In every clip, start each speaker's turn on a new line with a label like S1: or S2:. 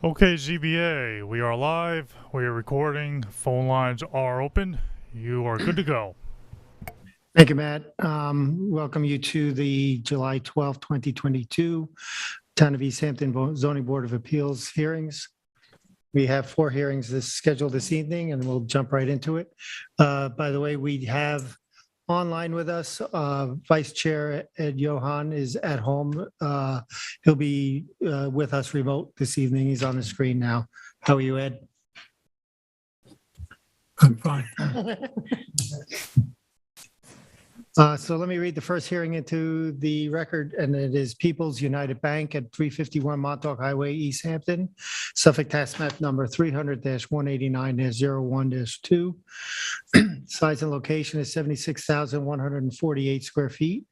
S1: Okay, GBA, we are live. We are recording. Phone lines are open. You are good to go.
S2: Thank you, Matt. Welcome you to the July 12th, 2022 Town of East Hampton Zoning Board of Appeals hearings. We have 4 hearings scheduled this evening, and we'll jump right into it. By the way, we have online with us, Vice Chair Ed Johan is at home. He'll be with us remote this evening. He's on the screen now. How are you, Ed?
S3: I'm fine.
S2: So let me read the first hearing into the record, and it is People's United Bank at 351 Montauk Highway, East Hampton, Suffolk Tax Map Number 300-189-01-2. Size and location is 76,148 square feet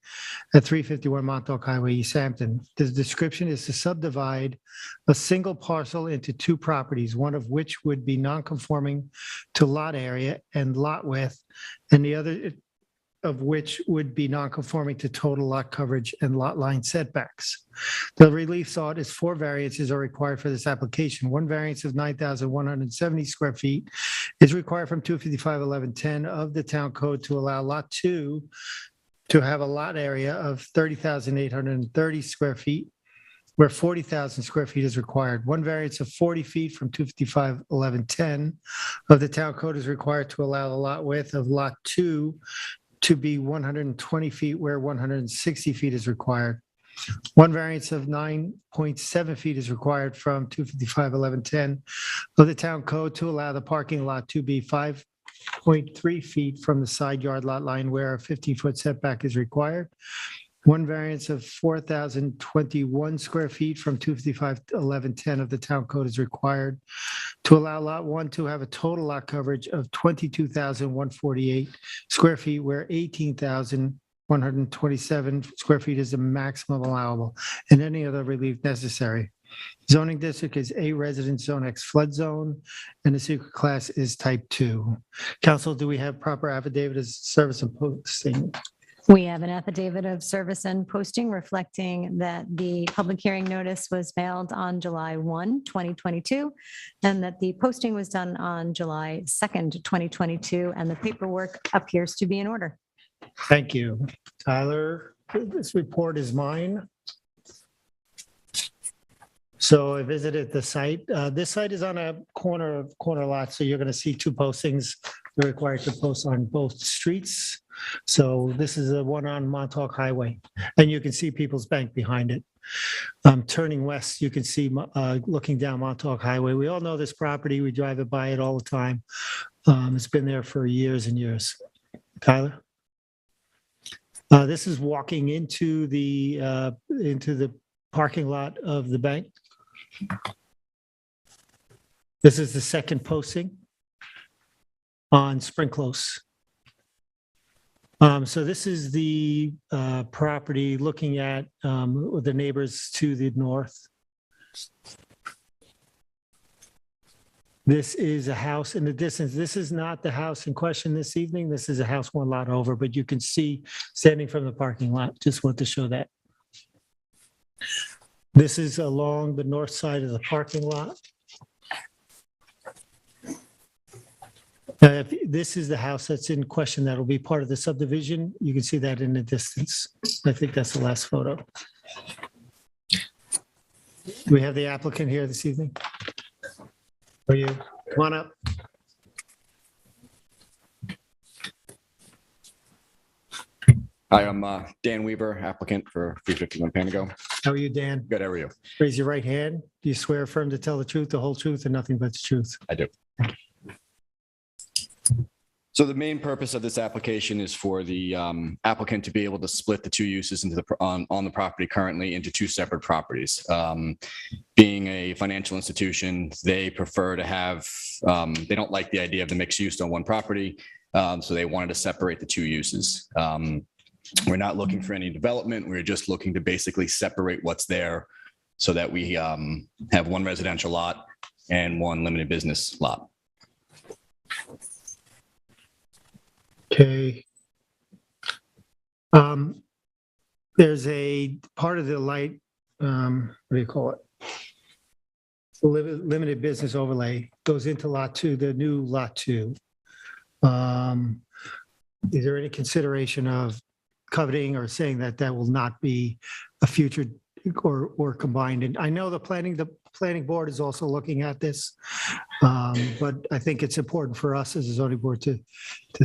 S2: at 351 Montauk Highway, East Hampton. The description is to subdivide a single parcel into 2 properties, one of which would be non-conforming to lot area and lot width, and the other of which would be non-conforming to total lot coverage and lot line setbacks. The relief sought is 4 variances are required for this application. One variance of 9,170 square feet is required from 255-1110 of the town code to allow lot 2 to have a lot area of 30,830 square feet, where 40,000 square feet is required. One variance of 40 feet from 255-1110 of the town code is required to allow the lot width of lot 2 to be 120 feet where 160 feet is required. One variance of 9.7 feet is required from 255-1110 of the town code to allow the parking lot to be 5.3 feet from the side yard lot line where a 15-foot setback is required. One variance of 4,021 square feet from 255-1110 of the town code is required to allow lot 1 to have a total lot coverage of 22,148 square feet, where 18,127 square feet is the maximum allowable, and any other relief necessary. Zoning district is A residence zone X flood zone, and the secret class is type 2. Council, do we have proper affidavit of service and posting?
S4: We have an affidavit of service and posting reflecting that the public hearing notice was mailed on July 1, 2022, and that the posting was done on July 2nd, 2022, and the paperwork appears to be in order.
S2: Thank you. Tyler, this report is mine. So I visited the site. This site is on a corner lot, so you're going to see 2 postings. You're required to post on both streets. So this is the one on Montauk Highway, and you can see People's Bank behind it. Turning west, you can see looking down Montauk Highway. We all know this property. We drive it by it all the time. It's been there for years and years. Tyler? This is walking into the parking lot of the bank. This is the second posting on Spring Close. So this is the property looking at the neighbors to the north. This is a house in the distance. This is not the house in question this evening. This is a house 1 lot over, but you can see standing from the parking lot. Just want to show that. This is along the north side of the parking lot. This is the house that's in question that'll be part of the subdivision. You can see that in the distance. I think that's the last photo. Do we have the applicant here this evening? Are you? Come on up.
S5: Hi, I'm Dan Weaver, applicant for 351 Panago.
S2: How are you, Dan?
S5: Good, how are you?
S2: Raise your right hand. Do you swear affirm to tell the truth, the whole truth, and nothing but the truth?
S5: I do. So the main purpose of this application is for the applicant to be able to split the 2 uses into on the property currently into 2 separate properties. Being a financial institution, they prefer to have, they don't like the idea of the mixed use on one property, so they wanted to separate the 2 uses. We're not looking for any development. We're just looking to basically separate what's there so that we have 1 residential lot and 1 limited business lot.
S2: Okay. There's a part of the light, what do you call it? limited business overlay goes into lot 2, the new lot 2. Is there any consideration of coveting or saying that that will not be a future or combined? And I know the planning board is also looking at this, but I think it's important for us as a zoning board to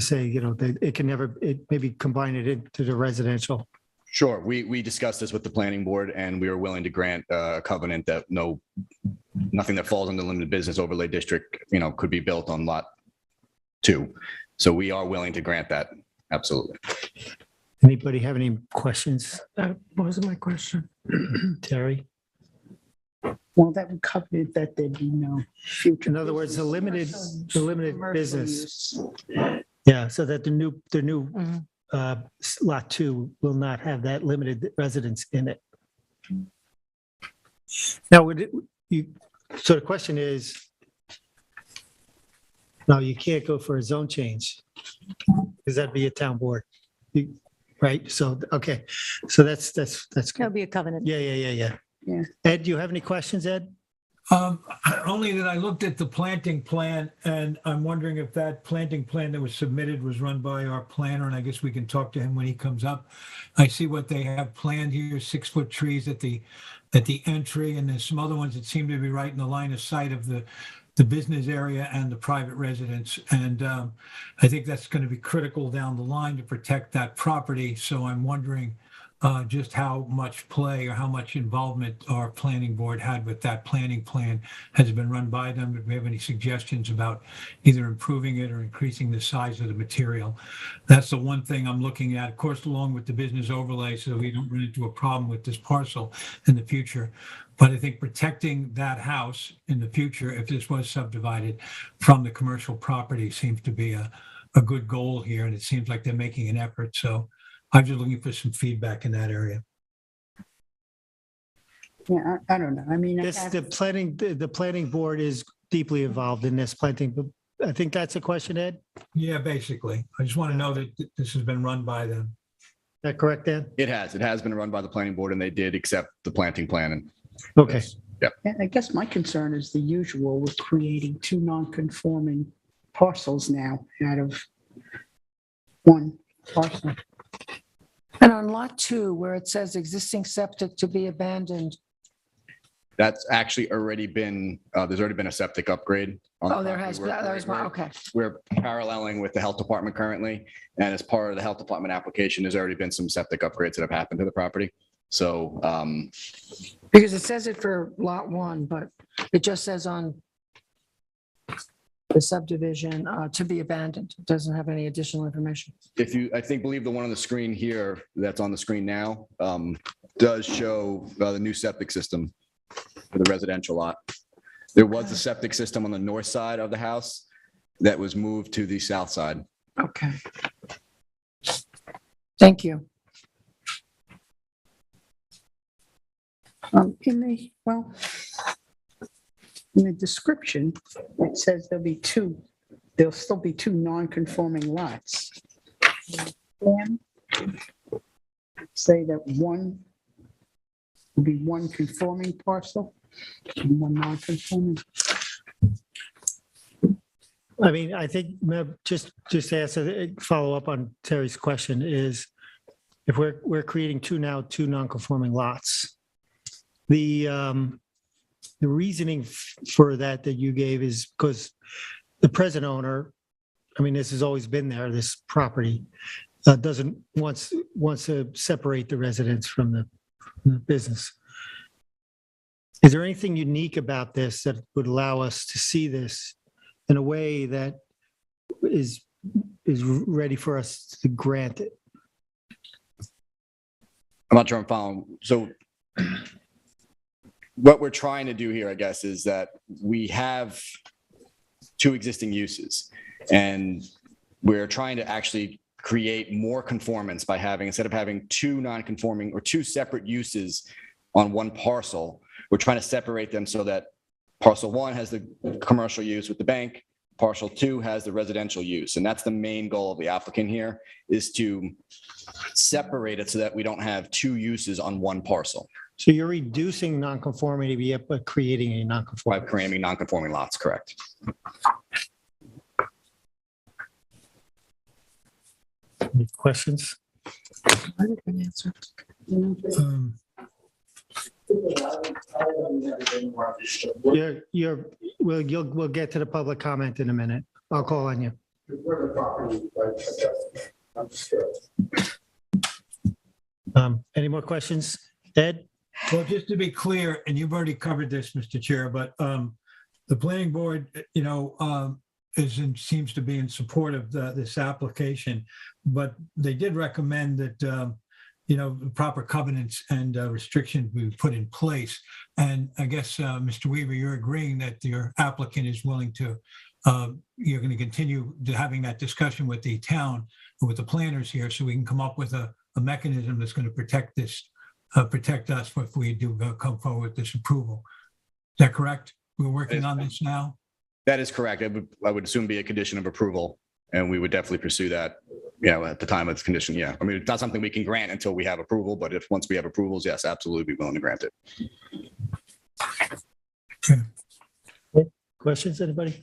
S2: say, that it can never, maybe combine it into the residential.
S5: Sure. We discussed this with the planning board, and we were willing to grant a covenant that nothing that falls under limited business overlay district, could be built on lot 2. So we are willing to grant that. Absolutely.
S2: Anybody have any questions?
S3: That wasn't my question.
S2: Terry?
S3: Well, that would cover it, that there'd be no future.
S2: In other words, the limited
S3: commercial
S2: business.
S3: use.
S2: Yeah, so that the new
S4: Mhm.
S2: lot 2 will not have that limited residence in it. Now, so the question is, no, you can't go for a zone change because that'd be a town board. Right? So, okay. So that's
S4: That'll
S2: good.
S4: be a covenant.
S2: Yeah.
S3: Yeah.
S2: Ed, do you have any questions, Ed?
S6: Only that I looked at the planting plan, and I'm wondering if that planting plan that was submitted was run by our planner, and I guess we can talk to him when he comes up. I see what they have planned here, 6-foot trees at the entry, and there's some other ones that seem to be right in the line of sight of the business area and the private residence. And I think that's going to be critical down the line to protect that property. So I'm wondering just how much play or how much involvement our planning board had with that planning plan. Has it been run by them? If we have any suggestions about either improving it or increasing the size of the material. That's the one thing I'm looking at, of course, along with the business overlay, so we don't run into a problem with this parcel in the future. But I think protecting that house in the future, if this was subdivided from the commercial property, seems to be a good goal here. And it seems like they're making an effort. So I'm just looking for some feedback in that area.
S3: Yeah, I don't know. I mean,
S2: The planning board is deeply involved in this planting, but I think that's a question, Ed? Is
S6: Yeah, basically. I just want to know that this has been run by them.
S2: that correct, Ed?
S5: It has been run by the planning board, and they did accept the planting plan. And
S2: Okay.
S3: I guess my concern is the usual with creating 2 non-conforming parcels now out of one parcel.
S7: And on lot 2, where it says existing septic to be abandoned,
S5: that's actually already been, there's already been a septic upgrade. On the
S7: oh, there
S5: property.
S7: has, there was one, okay.
S5: We're paralleling with the health department currently. And as part of the health department application, there's already been some septic upgrades that have happened to the property. So,
S7: Because it says it for lot 1, but it just says on the subdivision to be abandoned. It doesn't have any additional information.
S5: believe the one on the screen here, that's on the screen now, does show the new septic system for the residential lot. There was a septic system on the north side of the house that was moved to the south side.
S7: Okay. Thank you.
S3: In the description, it says there'll still be 2 non-conforming lots. And say that one will be 1 conforming parcel and 1 non-conforming.
S2: I mean, I think just to answer, follow up on Terry's question is, if we're creating 2 non-conforming lots, the reasoning for that you gave is because the present owner, I mean, this has always been there, this property, doesn't wants to separate the residents from the business. Is there anything unique about this that would allow us to see this in a way that is ready for us to grant it?
S5: I'm not sure I'm following. So what we're trying to do here, I guess, is that we have 2 existing uses, and we're trying to actually create more conformance by instead of having 2 non-conforming or 2 separate uses on one parcel, we're trying to separate them so that parcel 1 has the commercial use with the bank, parcel 2 has the residential use. And that's the main goal of the applicant here, is to separate it so that we don't have 2 uses on one parcel.
S2: So you're reducing nonconformity, but creating a
S5: by
S2: nonconformity.
S5: creating non-conforming lots, correct?
S2: Any questions?
S6: Um,
S2: We'll get to the public comment in a minute. I'll call on you. Any more questions? Ed?
S6: Well, just to be clear, and you've already covered this, Mr. Chair, but the planning board, seems to be in support of this application, but they did recommend that, proper covenants and restrictions be put in place. And I guess, Mr. Weaver, you're agreeing that your applicant is willing to, you're going to continue having that discussion with the town and with the planners here, so we can come up with a mechanism that's going to protect this, protect us if we do come forward with this approval. Is that correct? We're working on this now?
S5: That is correct. I would assume be a condition of approval, and we would definitely pursue that, at the time of the condition. Yeah. I mean, it's not something we can grant until we have approval, but if once we have approvals, yes, absolutely be willing to grant it.
S6: Okay.
S2: Questions, anybody?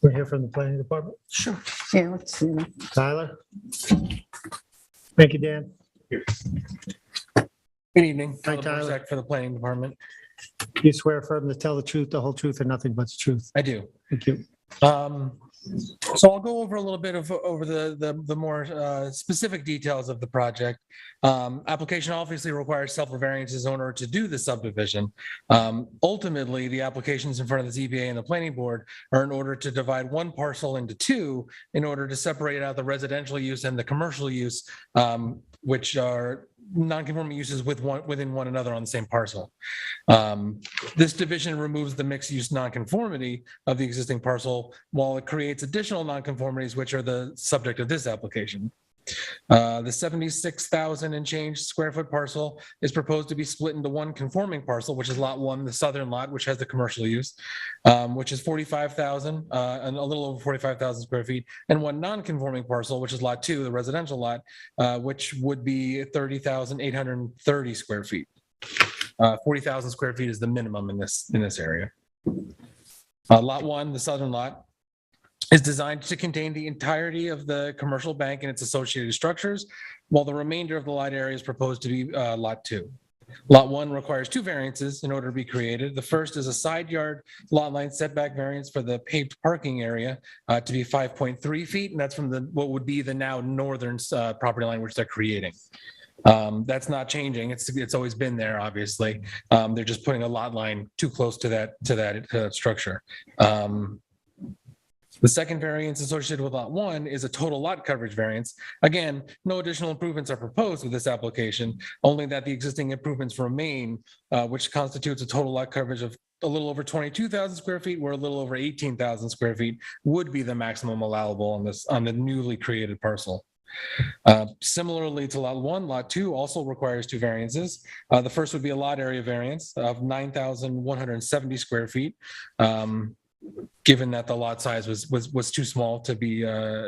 S2: We're here from the planning department.
S3: Sure. Yeah, let's see.
S2: Tyler? Thank you, Dan.
S8: Good evening.
S2: Hi,
S8: Tyler
S2: Tyler.
S8: Borzak for the planning department.
S2: You swear firm to tell the truth, the whole truth, and nothing but the truth.
S8: I do.
S2: Thank you.
S8: So I'll go over a little bit of over the more specific details of the project. Application obviously requires variances in order to do the subdivision. Ultimately, the applications in front of the ZBA and the planning board are in order to divide one parcel into two in order to separate out the residential use and the commercial use, which are non-conforming uses within one another on the same parcel. This division removes the mixed use non-conformity of the existing parcel, while it creates additional non-conformities, which are the subject of this application. The 76,000 and change square foot parcel is proposed to be split into one conforming parcel, which is lot 1, the southern lot, which has the commercial use, which is 45,000 and a little over 45,000 square feet, and one non-conforming parcel, which is lot 2, the residential lot, which would be 30,830 square feet. 40,000 square feet is the minimum in this area. Lot 1, the southern lot, is designed to contain the entirety of the commercial bank and its associated structures, while the remainder of the lot area is proposed to be lot 2. Lot 1 requires 2 variances in order to be created. The first is a side yard lot line setback variance for the paved parking area to be 5.3 feet, and that's from what would be the now northern property line which they're creating. That's not changing. It's always been there, obviously. They're just putting a lot line too close to that structure. The second variance associated with lot 1 is a total lot coverage variance. Again, no additional improvements are proposed with this application, only that the existing improvements remain, which constitutes a total lot coverage of a little over 22,000 square feet, where a little over 18,000 square feet would be the maximum allowable on the newly created parcel. Similarly to lot 1, lot 2 also requires 2 variances. The first would be a lot area variance of 9,170 square feet. Given that the lot size was too small to be to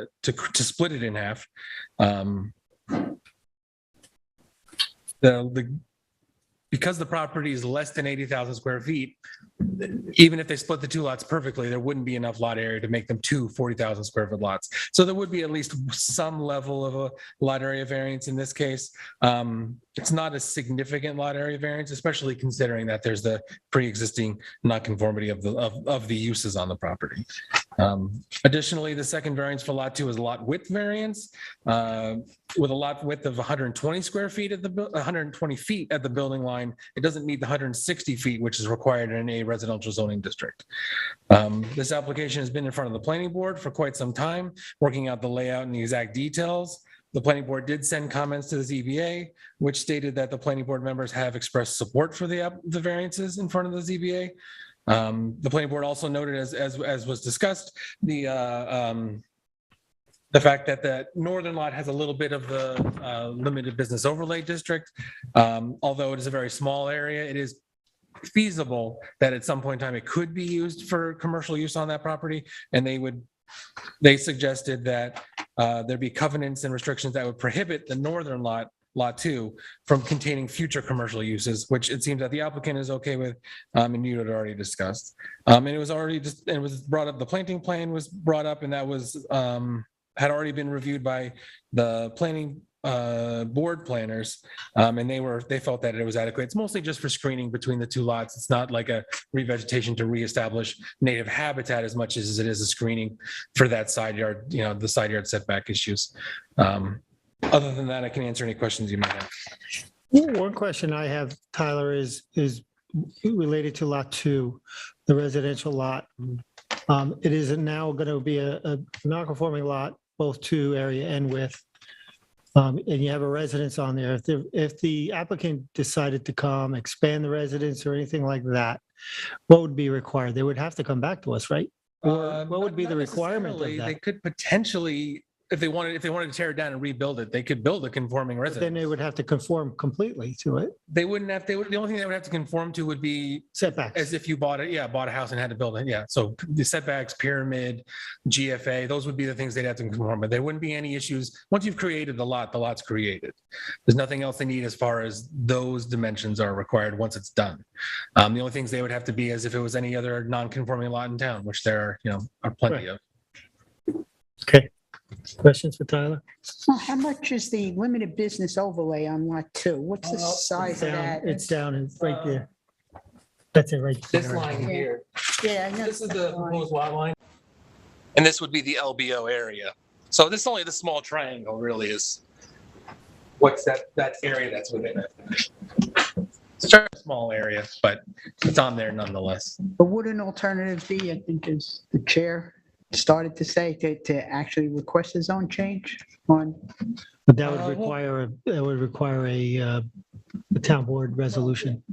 S8: split it in half. Because the property is less than 80,000 square feet, even if they split the 2 lots perfectly, there wouldn't be enough lot area to make them 2 40,000 square foot lots. So there would be at least some level of a lot area variance in this case. It's not a significant lot area variance, especially considering that there's the pre-existing nonconformity of the uses on the property. Additionally, the second variance for lot 2 is lot width variance with a lot width of 120 square feet at 120 feet at the building line. It doesn't meet the 160 feet, which is required in a residential zoning district. This application has been in front of the planning board for quite some time, working out the layout and the exact details. The planning board did send comments to the ZBA, which stated that the planning board members have expressed support for the variances in front of the ZBA. The planning board also noted, as was discussed, the fact that the northern lot has a little bit of the limited business overlay district. Although it is a very small area, it is feasible that at some point in time it could be used for commercial use on that property, and they suggested that there be covenants and restrictions that would prohibit the northern lot lot 2 from containing future commercial uses, which it seems that the applicant is okay with, and you had already discussed. And it was already just, it was brought up, the planting plan was brought up, and that was, had already been reviewed by the planning board planners, and they felt that it was adequate. It's mostly just for screening between the two lots. It's not like a revegetation to reestablish native habitat as much as it is a screening for that side yard, the side yard setback issues. Other than that, I can answer any questions you might have.
S2: One question I have, Tyler, is related to lot 2, the residential lot. It is now going to be a non-conforming lot, both 2 area and width. And you have a residence on there. If the applicant decided to come, expand the residence or anything like that, what would be required? They would have to come back to us, right? Or what would be the requirement of
S8: They
S2: that?
S8: could potentially, if they wanted to tear it down and rebuild it, they could build a conforming
S2: Then
S8: residence.
S2: they would have to conform completely to it.
S8: They wouldn't have, the only thing they would have to conform to would be
S2: Setbacks.
S8: as if you bought a house and had to build it. Yeah. So the setbacks, pyramid, GFA, those would be the things they'd have to conform with. There wouldn't be any issues. Once you've created the lot's created. There's nothing else they need as far as those dimensions are required once it's done. The only things they would have to be as if it was any other non-conforming lot in town, which there are plenty of.
S2: Okay. Questions for Tyler?
S3: How much is the limited business overlay on lot 2? What's the size of that?
S2: It's down, it's right there. That's it right there.
S8: This line here,
S3: Yeah, I know.
S8: this is the proposed lot line. And this would be the LBO area. So this only the small triangle really is what's that area that's within it. It's a small area, but it's on there nonetheless.
S3: But would an alternative be, I think, as the chair started to say, to actually request a zone change on?
S2: But that would require a town board resolution.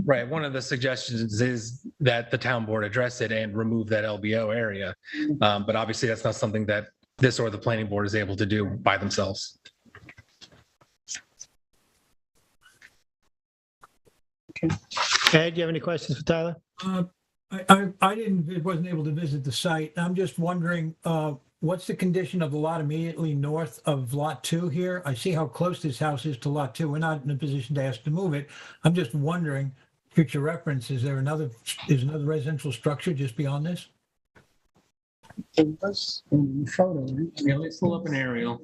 S8: Right. One of the suggestions is that the town board address it and remove that LBO area. But obviously that's not something that this or the planning board is able to do by themselves.
S2: Ed, do you have any questions for Tyler?
S6: Wasn't able to visit the site. I'm just wondering, what's the condition of the lot immediately north of lot 2 here? I see how close this house is to lot 2. We're not in a position to ask to move it. I'm just wondering, future reference, is another residential structure just beyond this?
S3: It was in the photo, right?
S8: Yeah, let's pull up an aerial.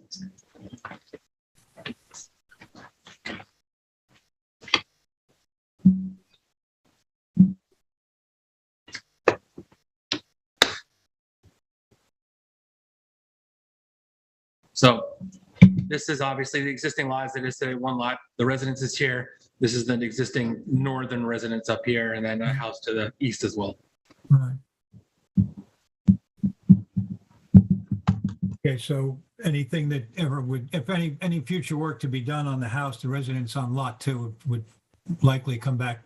S8: So this is obviously the existing lot as it is today, one lot. The residence is here. This is the existing northern residence up here, and then a house to the east as well.
S6: Right. Okay, so anything that ever would, if any future work to be done on the house, the residence on lot 2 would likely come back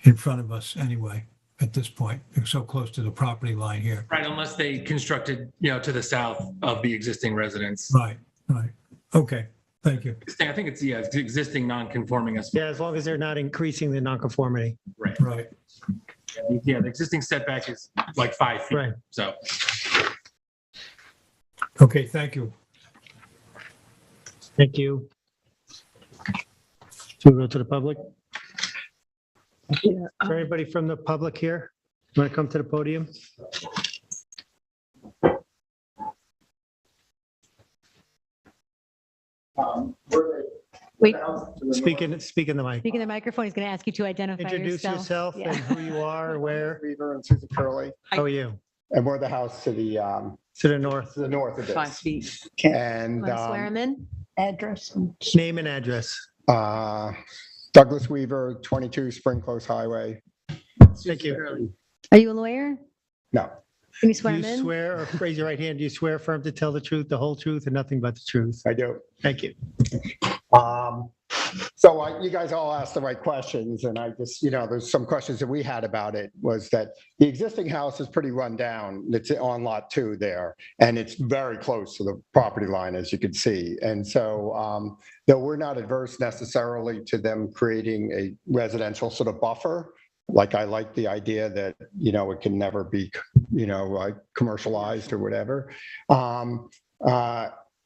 S6: in front of us anyway, at this point. They're so close to the property line here.
S8: Right, unless they constructed, to the south of the existing residence.
S6: Right. Okay, thank you.
S8: I think it's existing non-conforming as
S2: Yeah, as long as they're not increasing the nonconformity.
S6: Right.
S8: Yeah, the existing setback is like 5 feet.
S2: Right.
S8: So.
S6: Okay, thank you.
S2: Thank you. Should we go to the public?
S7: Yeah,
S2: Is there anybody from the public here? Want to come to the podium?
S4: Wait,
S2: Speak in the mic.
S4: speaking of the microphone, he's going to ask you to identify
S2: Introduce yourself
S4: Yeah.
S2: and who you are, where.
S9: Weaver and Susan Curley,
S2: How are you?
S9: and we're the house to the
S2: north.
S9: north of
S7: 5
S9: this.
S7: feet.
S9: And
S4: Want to swear him in?
S3: Address and
S2: Name and address.
S9: Douglas Weaver, 22 Spring Close Highway.
S2: Thank you.
S4: Are you a lawyer?
S9: No,
S4: Can you
S2: Do
S4: swear him
S2: you
S4: in?
S2: swear, or raise your right hand, do you swear firm to tell the truth, the whole truth, and nothing but the truth?
S9: I do.
S2: Thank you.
S9: So you guys all asked the right questions, and I just, there's some questions that we had about it, was that the existing house is pretty run down. It's on lot 2 there, and it's very close to the property line, as you can see. And so, though we're not adverse necessarily to them creating a residential sort of buffer, like I like the idea that, it can never be, like commercialized or whatever.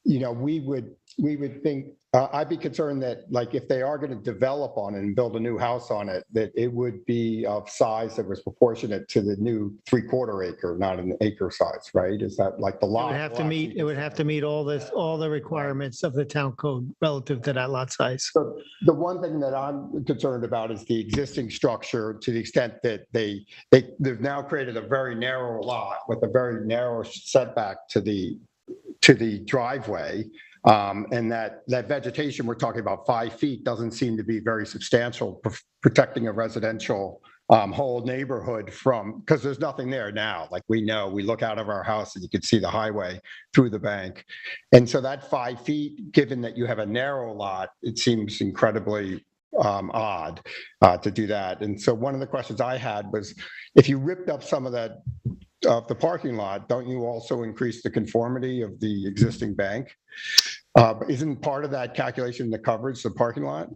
S9: we would think, I'd be concerned that like if they are going to develop on it and build a new house on it, that it would be of size that was proportionate to the new 3/4 acre, not an acre size, right? Is that like the
S2: It
S9: lot?
S2: would have to meet, it would have to meet all the requirements of the town code relative to that lot size.
S9: So the one thing that I'm concerned about is the existing structure, to the extent that they've now created a very narrow lot with a very narrow setback to the driveway. And that vegetation, we're talking about 5 feet, doesn't seem to be very substantial, protecting a residential whole neighborhood from, because there's nothing there now. Like we look out of our house and you can see the highway through the bank. And so that 5 feet, given that you have a narrow lot, it seems incredibly odd to do that. And so one of the questions I had was, if you ripped up some of that of the parking lot, don't you also increase the conformity of the existing bank? Isn't part of that calculation the coverage, the parking lot?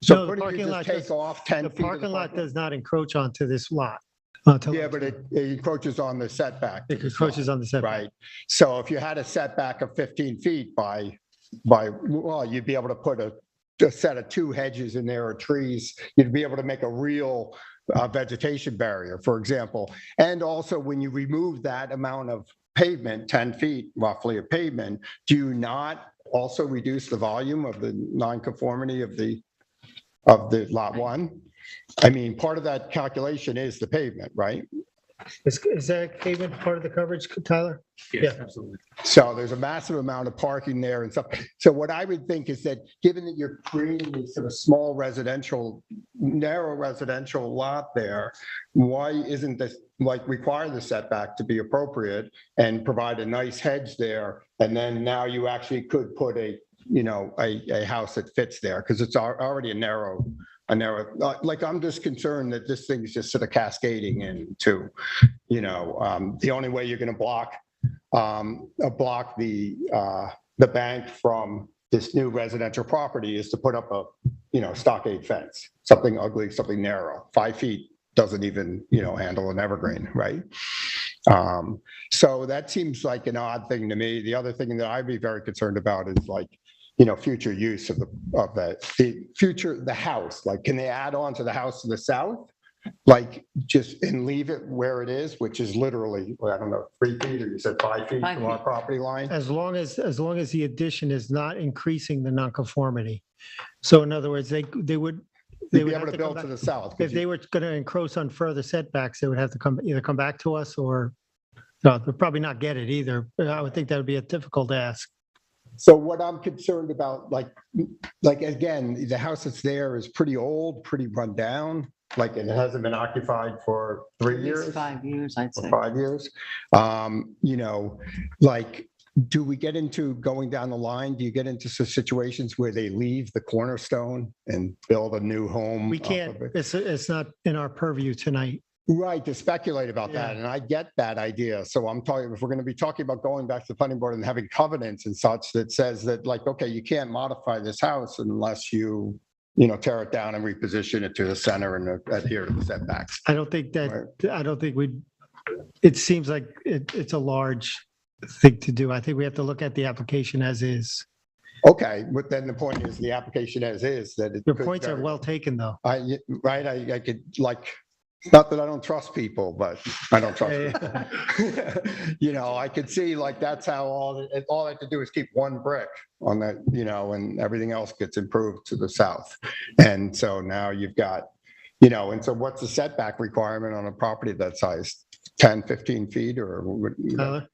S9: So
S2: No, the
S9: couldn't you
S2: parking
S9: just
S2: lot
S9: take
S2: does-
S9: off 10
S2: The
S9: feet of
S2: parking lot
S9: parking?
S2: does not encroach onto this lot.
S9: Yeah, but it encroaches on the setback.
S2: It encroaches on the setback.
S9: Right. So if you had a setback of 15 feet well, you'd be able to put a set of 2 hedges in there or trees. You'd be able to make a real vegetation barrier, for example. And also when you remove that amount of pavement, 10 feet roughly of pavement, do you not also reduce the volume of the nonconformity of the lot one? I mean, part of that calculation is the pavement, right?
S2: Is that pavement part of the coverage, Tyler?
S8: Yes,
S2: Yeah.
S8: absolutely.
S9: So there's a massive amount of parking there and stuff. So what I would think is that, given that you're creating this sort of small narrow residential lot there, why isn't this require the setback to be appropriate and provide a nice hedge there? And then now you actually could put a house that fits there, because it's already a narrow, I'm just concerned that this thing is just sort of cascading into, the only way you're going to block the bank from this new residential property is to put up a, stockade fence, something ugly, something narrow. 5 feet doesn't even, handle an evergreen, right? So that seems like an odd thing to me. The other thing that I'd be very concerned about is future use of the house. Like, can they add on to the house to the south? And leave it where it is, which is literally, I don't know, 3 feet, or you said 5 feet from our property line?
S2: As long as the addition is not increasing the nonconformity. So in other words, they would
S9: You'd be
S2: have
S9: able to build
S2: come
S9: to
S2: back-
S9: the south.
S2: If they were going to encroach on further setbacks, they would have to either come back to us, or no, they'll probably not get it either. I would think that would be a difficult ask.
S9: So what I'm concerned about, again, the house that's there is pretty old, pretty run down. It hasn't been occupied for 3 years.
S10: 5 years, I'd
S9: Or
S10: say.
S9: 5 years. Do we get into going down the line? Do you get into situations where they leave the cornerstone and build a new home?
S2: We
S9: off
S2: can't,
S9: of it?
S2: it's not in our purview tonight.
S9: Right, to speculate about that,
S2: Yeah.
S9: and I get that idea. So I'm talking, if we're going to be talking about going back to the planning board and having covenants and such that says that, okay, you can't modify this house unless you tear it down and reposition it to the center and adhere to the setbacks.
S2: I don't think it seems like it's a large thing to do. I think we have to look at the application as is.
S9: Okay, but then the point is the application as is that
S2: Your points are well taken, though.
S9: I could not that I don't trust people, but I don't trust people. I could see that's how all I have to do is keep one brick on that, and everything else gets improved to the south. And so now you've got, and so what's the setback requirement on a property that size? 10, 15 feet or?
S2: Tyler?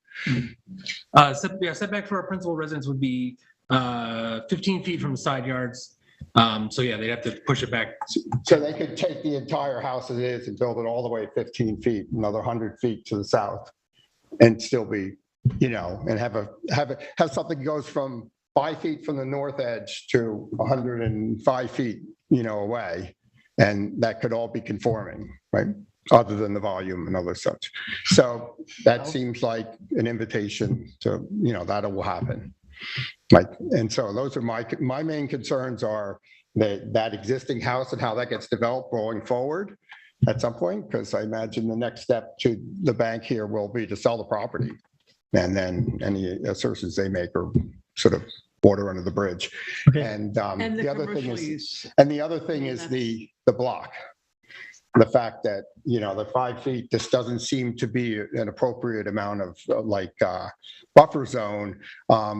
S8: Setback for our principal residence would be 15 feet from the side yards. So yeah, they'd have to push it back.
S9: So they could take the entire house as it is and build it all the way 15 feet, another 100 feet to the south, and still be, and have something that goes from 5 feet from the north edge to 105 feet, away, and that could all be conforming, right? Other than the volume and other such. So that seems like an invitation to, that will happen. And so those are my main concerns are that existing house and how that gets developed going forward at some point, because I imagine the next step to the bank here will be to sell the property And then any assertions they make are sort of water under the bridge.
S2: Okay.
S9: And
S10: And
S9: the
S10: the
S9: other thing
S10: commercial
S9: is,
S10: use.
S9: and the other thing is the block. The fact that, the 5 feet, this doesn't seem to be an appropriate amount of buffer zone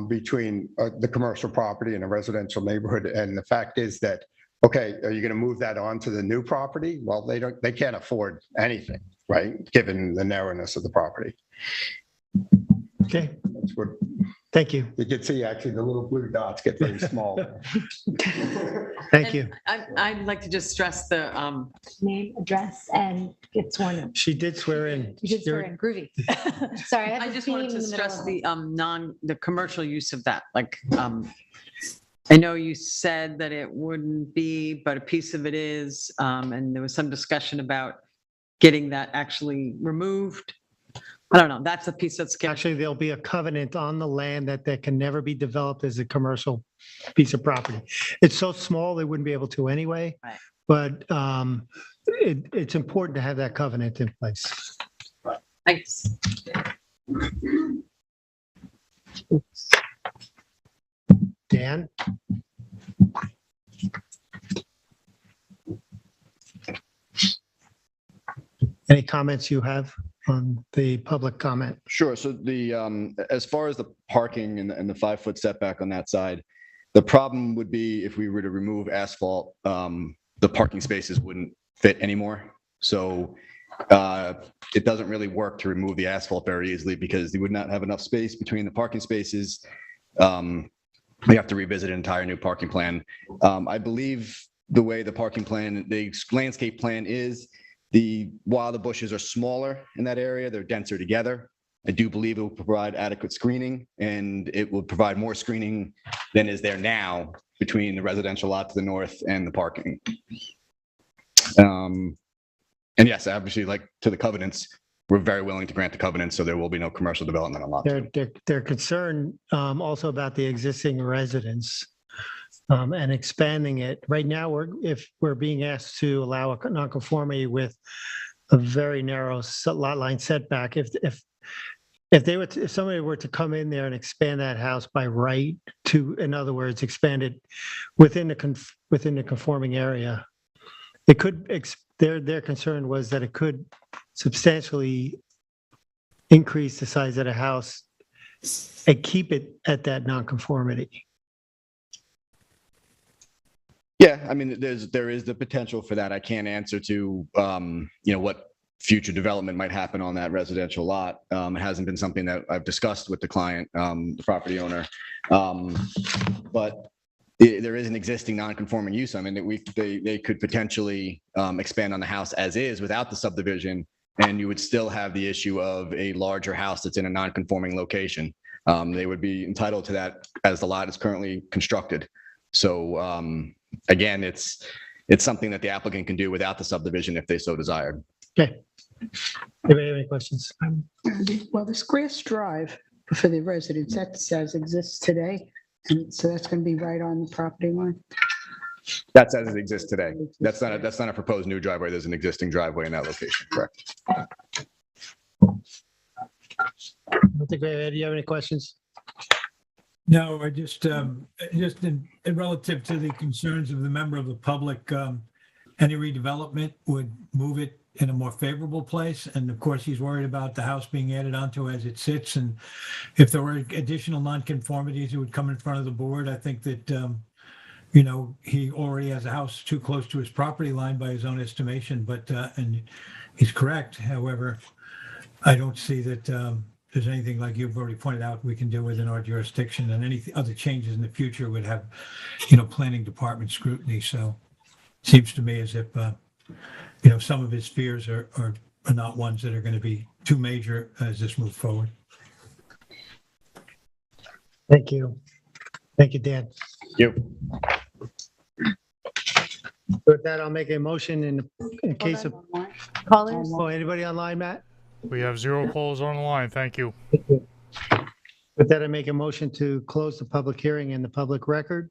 S9: between the commercial property and a residential neighborhood. And the fact is that, okay, are you going to move that onto the new property? Well, they can't afford anything, right? Given the narrowness of the property.
S2: Okay,
S9: That's what
S2: thank you.
S9: you can see, actually, the little blue dots get very small.
S2: Thank you.
S10: I'd like to just stress the,
S4: Name, address, and get sworn in.
S2: She did swear in.
S4: You did swear in, groovy. Sorry, I have
S10: I
S4: a
S10: just
S4: theme
S10: wanted
S4: in
S10: to
S4: the middle
S10: stress
S4: of
S10: the the commercial use of that. I know you said that it wouldn't be, but a piece of it is, and there was some discussion about getting that actually removed. I don't know, that's a piece that's.
S2: Actually, there'll be a covenant on the land that can never be developed as a commercial piece of property. It's so small, they wouldn't be able to anyway.
S10: Right.
S2: But it's important to have that covenant in place.
S10: Thanks.
S2: Dan? Any comments you have on the public comment?
S5: Sure. So as far as the parking and the 5-foot setback on that side, the problem would be if we were to remove asphalt, the parking spaces wouldn't fit anymore. So it doesn't really work to remove the asphalt very easily because they would not have enough space between the parking spaces. We have to revisit an entire new parking plan. I believe the way the parking plan, the landscape plan is, while the bushes are smaller in that area, they're denser together. I do believe it will provide adequate screening, and it will provide more screening than is there now between the residential lot to the north and the parking. And yes, obviously, like to the covenants, we're very willing to grant the covenants, so there will be no commercial development on lot 2.
S2: They're concerned also about the existing residence and expanding it. Right now, if we're being asked to allow a nonconformity with a very narrow lot line setback, if somebody were to come in there and expand that house by right to, in other words, expand it within the conforming area, it could. Their concern was that it could substantially increase the size of the house and keep it at that nonconformity.
S5: Yeah, I mean, there is the potential for that. I can't answer to what future development might happen on that residential lot. It hasn't been something that I've discussed with the client, the property owner. But there is an existing non-conforming use. I mean, they could potentially expand on the house as is without the subdivision, and you would still have the issue of a larger house that's in a non-conforming location. They would be entitled to that as the lot is currently constructed. So again, it's something that the applicant can do without the subdivision if they so desired.
S2: Okay. Anybody have any questions?
S3: Well, this grass drive for the residents, that says exists today. And so that's going to be right on the property line.
S5: That's as it exists today. That's not a proposed new driveway. There's an existing driveway in that location, correct?
S2: I don't think do you have any questions?
S6: No, I just in relative to the concerns of the member of the public, any redevelopment would move it in a more favorable place. And of course, he's worried about the house being added onto as it sits. And if there were additional nonconformities, it would come in front of the board. I think that, he already has a house too close to his property line by his own estimation, but, and he's correct. However, I don't see that there's anything, like you've already pointed out, we can do within our jurisdiction, and any other changes in the future would have, planning department scrutiny. So it seems to me as if, some of his fears are not ones that are going to be too major as this moves forward.
S2: Thank you. Thank you, Dan.
S5: You.
S2: With that, I'll make a motion in case of,
S4: Callers?
S2: oh, anybody online, Matt?
S1: We have 0 calls on the line. Thank you.
S2: With that, I make a motion to close the public hearing and the public record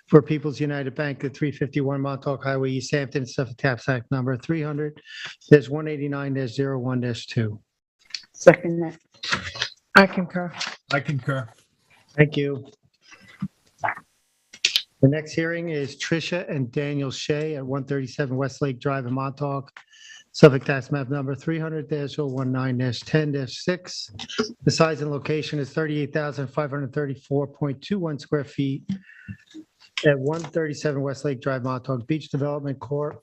S2: for People's United Bank at 351 Montauk Highway, East Hampton, Suffolk Tax Act number 300-189-01-2.
S3: Second that.
S7: I concur.
S6: I concur.
S2: Thank you. The next hearing is Tricia and Daniel Shea at 137 Westlake Drive in Montauk, Suffolk Tax Map Number 300-019-10-6. The size and location is 38,534.21 square feet at 137 Westlake Drive, Montauk Beach Development Corp.,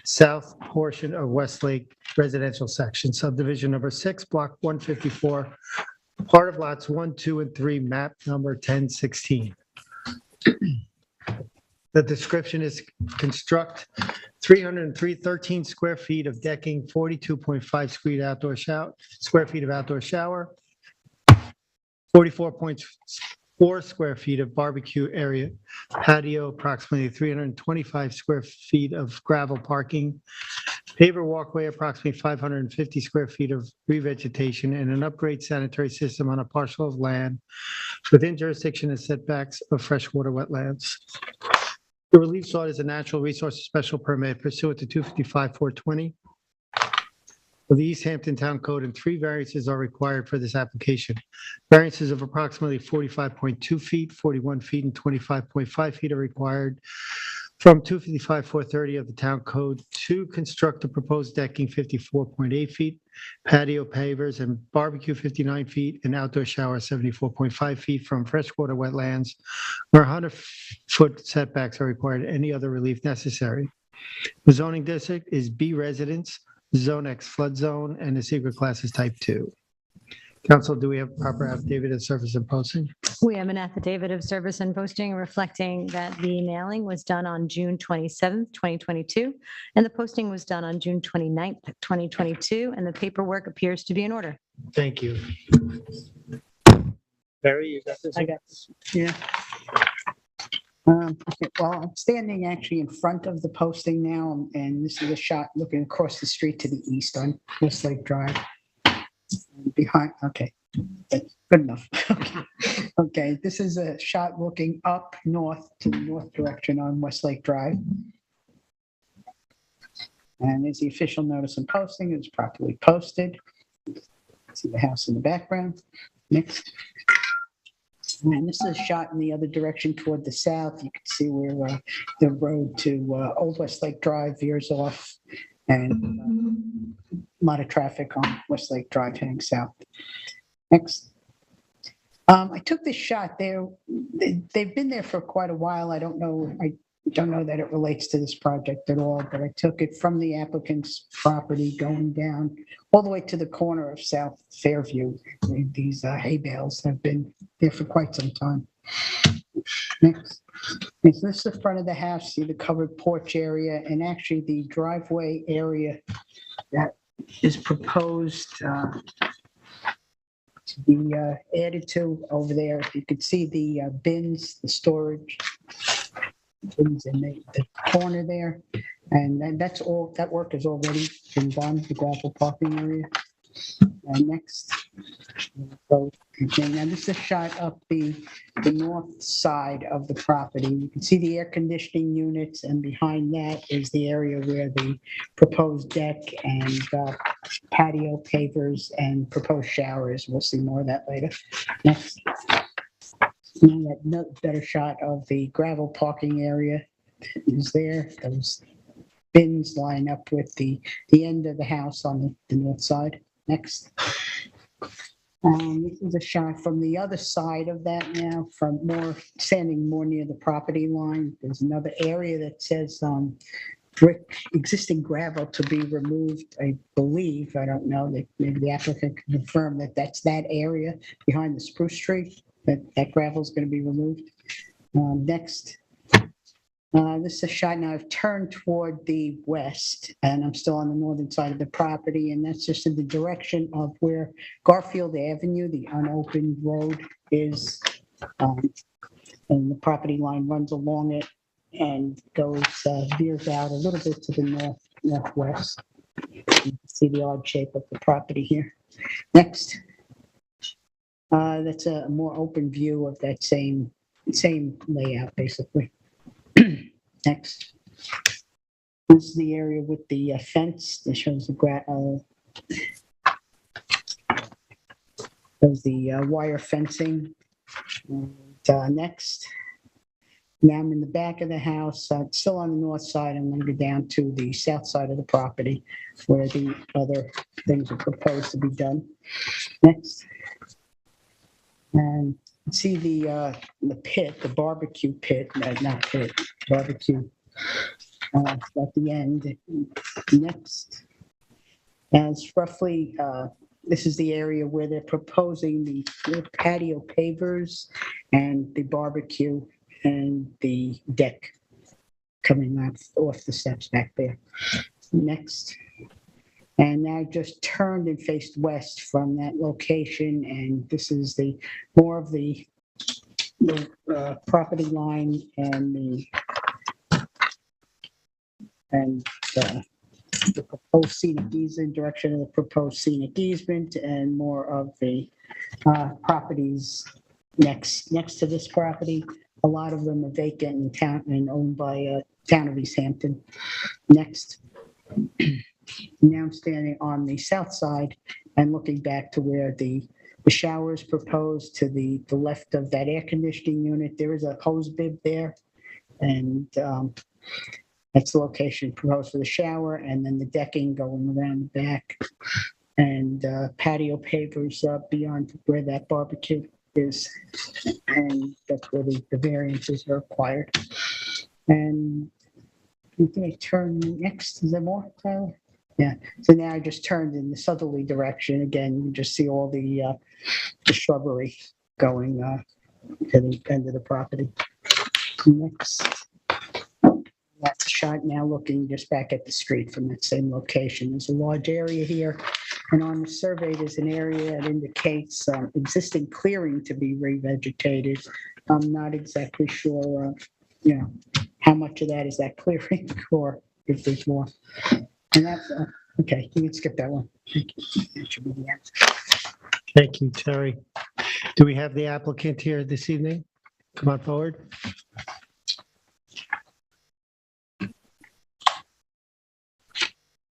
S2: south portion of Westlake Residential Section, subdivision number 6, block 154, part of lots 1, 2, and 3, map number 1016. The description is construct 13 square feet of decking, 42.5 square feet of outdoor shower, 44.4 square feet of barbecue area, patio, approximately 325 square feet of gravel parking, paver walkway, approximately 550 square feet of revegetation, and an upgrade sanitary system on a parcel of land within jurisdiction and setbacks of freshwater wetlands. The relief sought is a natural resources special permit pursuant to 255-420 of the East Hampton Town Code, and 3 variances are required for this application. Variances of approximately 45.2 feet, 41 feet, and 25.5 feet are required from 255-430 of the Town Code to construct the proposed decking 54.8 feet, patio pavers and barbecue 59 feet, and outdoor shower 74.5 feet from freshwater wetlands where 100-foot setbacks are required. Any other relief necessary. The zoning district is B residence, Zone X flood zone, and the secret class is type 2. Council, do we have proper affidavit of service and posting?
S4: We have an affidavit of service and posting reflecting that the mailing was done on June 27th, 2022, and the posting was done on June 29th, 2022, and the paperwork appears to be in order.
S2: Thank you. Barry, you got this?
S3: I got this. Yeah. Okay, well, I'm standing actually in front of the posting now, and this is a shot looking across the street to the east on Westlake Drive. Behind, okay, that's good enough. Okay, this is a shot looking up north to the north direction on Westlake Drive. And there's the official notice and posting. It's properly posted. See the house in the background. Next. And this is a shot in the other direction toward the south. You can see where the road to Old Westlake Drive veers off, and a lot of traffic on Westlake Drive heading south. Next. I took this shot there. They've been there for quite a while. I don't know that it relates to this project at all, but I took it from the applicant's property going down all the way to the corner of South Fairview. These hay bales have been there for quite some time. Next. This is the front of the house. See the covered porch area, and actually the driveway area that is proposed to be added to over there. You can see the bins, the storage bins in the corner there, and then that's all. That work has already been done. The gravel parking area. And next, so okay, now this is a shot up the north side of the property. You can see the air conditioning units, and behind that is the area where the proposed deck and patio pavers and proposed showers. We'll see more of that later. Next, now that better shot of the gravel parking area is there. Those bins line up with the end of the house on the north side. Next. This is a shot from the other side of that now, from standing more near the property line. There's another area that says brick, existing gravel to be removed, I believe. I don't know, that maybe the applicant can confirm that that's that area behind the spruce tree, that gravel is going to be removed. Next. This is a shot now. I've turned toward the west, and I'm still on the northern side of the property, and that's just in the direction of where Garfield Avenue, the unopened road, is, and the property line runs along it and goes veers out a little bit to the northwest. You can see the odd shape of the property here. Next, that's a more open view of that same layout, basically. Next. This is the area with the fence that shows the There's the wire fencing. And, next. Now I'm in the back of the house, still on the north side. I'm going to go down to the south side of the property where the other things are proposed to be done. Next. And see the pit, the barbecue pit, not pit, barbecue at the end. Next. As roughly, this is the area where they're proposing the patio pavers and the barbecue and the deck coming off the steps back there. Next. And now just turned and faced west from that location, and this is the more of the property line and the proposed scenic easement, direction of the proposed scenic easement, and more of the properties next to this property. A lot of them are vacant in town and owned by town of East Hampton. Next. Now I'm standing on the south side and looking back to where the shower is proposed to the left of that air conditioning unit. There is a hose bib there, and that's the location proposed for the shower, and then the decking going around the back, and patio pavers beyond where that barbecue is, and that's where the variances are required. And I think I turn next. Is there more, Tyler? Yeah. So now I just turned in the southerly direction. Again, you just see all the shrubbery going to the end of the property. Next. That's a shot now looking just back at the street from that same location. There's a large area here. And on the survey, there's an area that indicates existing clearing to be revegetated. I'm not exactly sure, how much of that is that clearing or if there's more. And that's, okay, you can skip that one. Thank you. That should be the answer.
S2: Thank you, Terry. Do we have the applicant here this evening? Come on forward.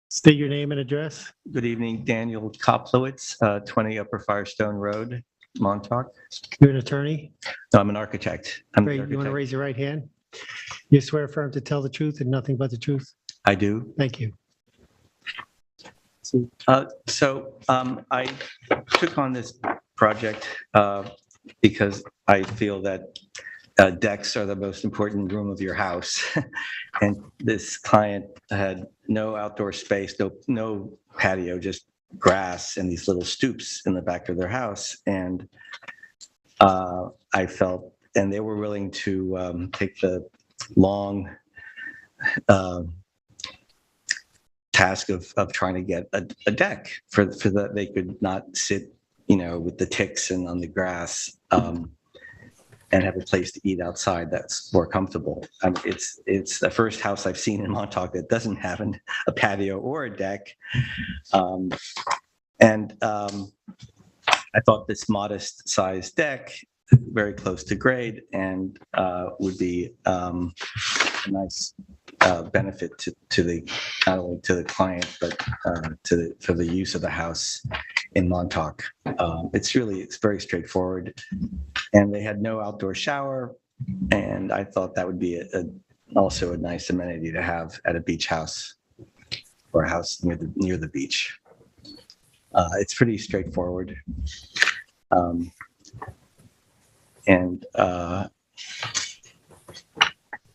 S2: State your name and address.
S11: Good evening, Daniel Koplowitz, 20 Upper Firestone Road, Montauk.
S2: You're an attorney?
S11: No, I'm an architect. I'm the
S2: Great. You want to
S11: architect.
S2: raise your right hand? You swear affirm to tell the truth and nothing but the truth?
S11: I do.
S2: Thank you.
S11: I took on this project because I feel that decks are the most important room of your house. And this client had no outdoor space, no patio, just grass and these little stoops in the back of their house. And I felt, and they were willing to take the long task of trying to get a deck for that they could not sit, with the ticks and on the grass, and have a place to eat outside that's more comfortable. It's the first house I've seen in Montauk that doesn't have a patio or a deck. I thought this modest sized deck, very close to grade, and would be a nice benefit to the not only to the client but for the use of the house in Montauk. It's very straightforward, and they had no outdoor shower, and I thought that would be also a nice amenity to have at a beach house or a house near the beach. It's pretty straightforward.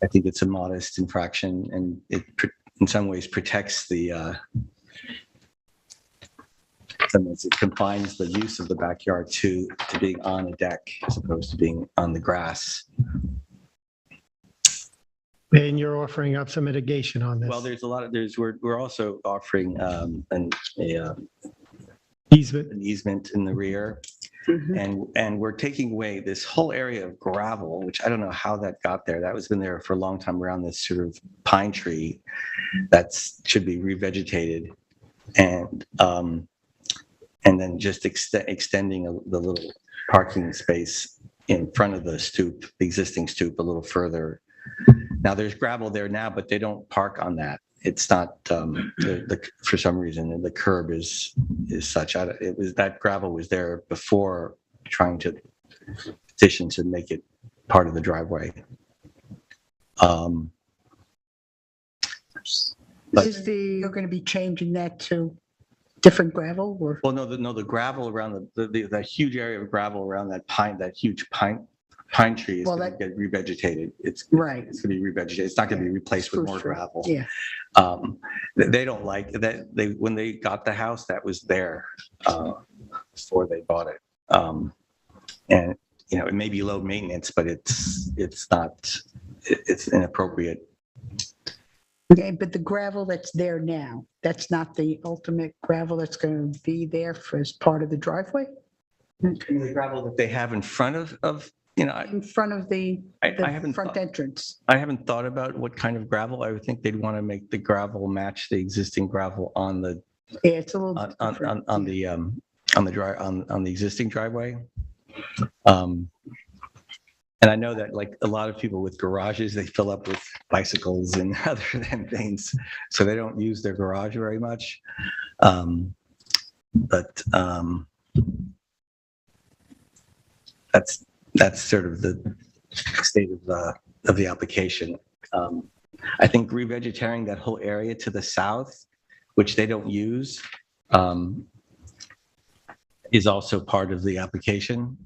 S11: I think it's a modest infraction, and it in some ways protects it confines the use of the backyard to being on a deck as opposed to being on the grass.
S2: And you're offering up some mitigation on this.
S11: Well, we're also offering an easement in the rear.
S3: Mhm.
S11: And we're taking away this whole area of gravel, which I don't know how that got there. That was been there for a long time around this sort of pine tree that should be revegetated, and then just extending the little parking space in front of the existing stoop a little further. Now there's gravel there now, but they don't park on that. it's not, for some reason, the curb is such. It was, that gravel was there before trying to petition to make it part of the driveway. But-
S7: Is the,
S3: You're going to be changing that to different gravel or?
S11: Well, no, the gravel around the huge area of gravel around that huge pine tree is
S3: Well,
S11: going to get revegetated. It's
S3: Right.
S11: It's going to be revegetated. It's not going to be replaced with more
S3: Spruce tree.
S11: gravel.
S3: Yeah.
S11: They don't like that. When they got the house, that was there before they bought it. And it may be low maintenance, but it's not. It's inappropriate.
S3: Okay, but the gravel that's there now, that's not the ultimate gravel that's going to be there as part of the driveway?
S11: The gravel that they have in front of
S3: In front of the
S11: I haven't
S3: front entrance?
S11: I haven't thought about what kind of gravel. I would think they'd want to make the gravel match the existing gravel on the
S3: Yeah, it's a little different.
S11: on the existing driveway. And I know that like a lot of people with garages, they fill up with bicycles and other than things, so they don't use their garage very much. But that's sort of the state of the application. I think revegetating that whole area to the south, which they don't use, is also part of the application.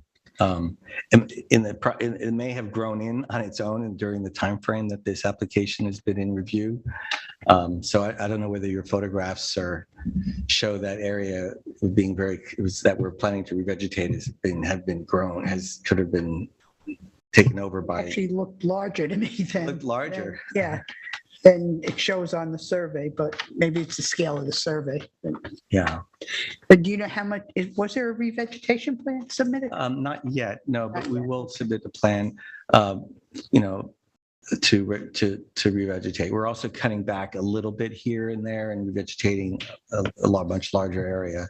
S11: It may have grown in on its own and during the time frame that this application has been in review. So I don't know whether your photographs show that area being that we're planning to revegetate have been grown, could have been taken over by.
S3: Actually looked larger to me then.
S11: Looked larger.
S3: Yeah, than it shows on the survey, but maybe it's the scale of the survey.
S11: Yeah.
S3: But do you know how much, was there a revegetation plan submitted?
S11: Not yet, no, but
S3: Not
S11: we
S3: yet.
S11: will submit the plan, to revegetate. We're also cutting back a little bit here and there and revegetating a much larger area.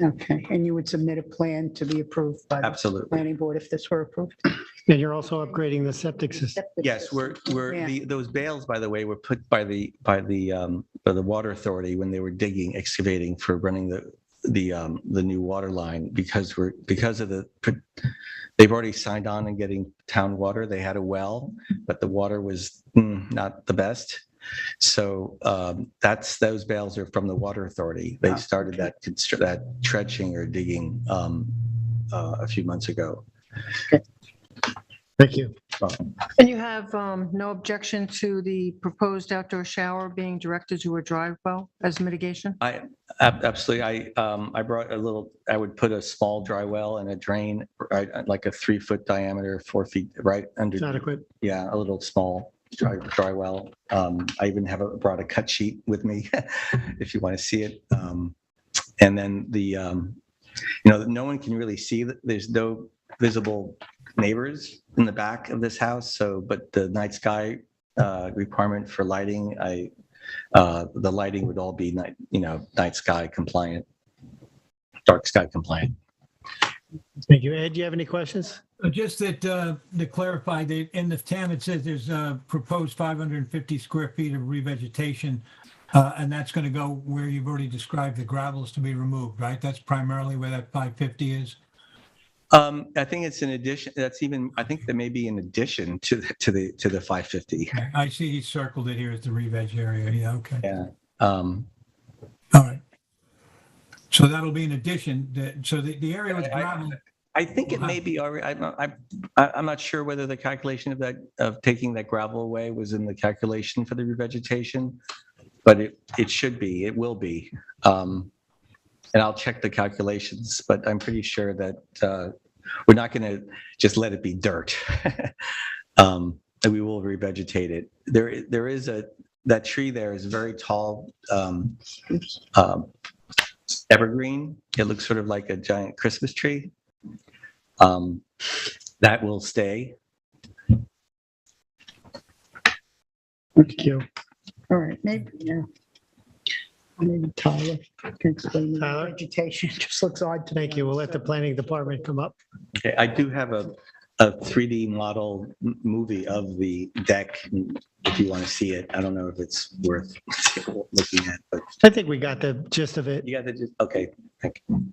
S3: Okay, and you would submit a plan to be approved by the
S11: Absolutely.
S3: planning board if this were approved?
S2: And you're also upgrading the septic system.
S11: Yes,
S3: Yeah.
S11: those bales, by the way, were put by the water authority when they were excavating for running the new water line because they've already signed on and getting town water. They had a well, but the water was not the best. So those bales are from the water authority. They started that trenching or digging a few months ago.
S2: Thank you.
S7: and you have no objection to the proposed outdoor shower being directed to a drive well as mitigation?
S11: Absolutely. I brought I would put a small dry well and a drain, right, like a 3-foot diameter, 4 feet, right under.
S2: It's adequate.
S11: Yeah, a little small dry well. I even brought a cut sheet with me if you want to see it. And then no one can really see that there's no visible neighbors in the back of this house. But the night sky requirement for lighting, the lighting would all be night sky compliant, dark sky compliant.
S2: Thank you. Ed, do you have any questions?
S6: Just that to clarify, in the TAM, it says there's a proposed 550 square feet of revegetation, and that's going to go where you've already described the gravels to be removed, right? That's primarily where that 550 is?
S11: I think it's in addition. I think that may be in addition to the 550.
S6: Okay, I see he circled it here as the re-veg area. Yeah, okay.
S11: Yeah.
S6: All right. So that'll be in addition. So the area with gravel.
S11: I think it may be already. I'm not sure whether the calculation of taking that gravel away was in the calculation for the revegetation, but it should be. It will be. And I'll check the calculations, but I'm pretty sure that we're not going to just let it be dirt. And we will revegetate it. There is that tree there is very tall, evergreen. It looks sort of like a giant Christmas tree. That will stay.
S2: Thank you.
S3: All right, maybe, yeah. Maybe Tyler can explain the
S2: Tyler?
S3: vegetation. It just looks odd to me.
S2: Thank you. We'll let the planning department come up.
S11: Okay, I do have a 3D model movie of the deck, if you want to see it. I don't know if it's worth looking at, but
S2: I think we got the gist of it.
S11: you got to okay. Thank you.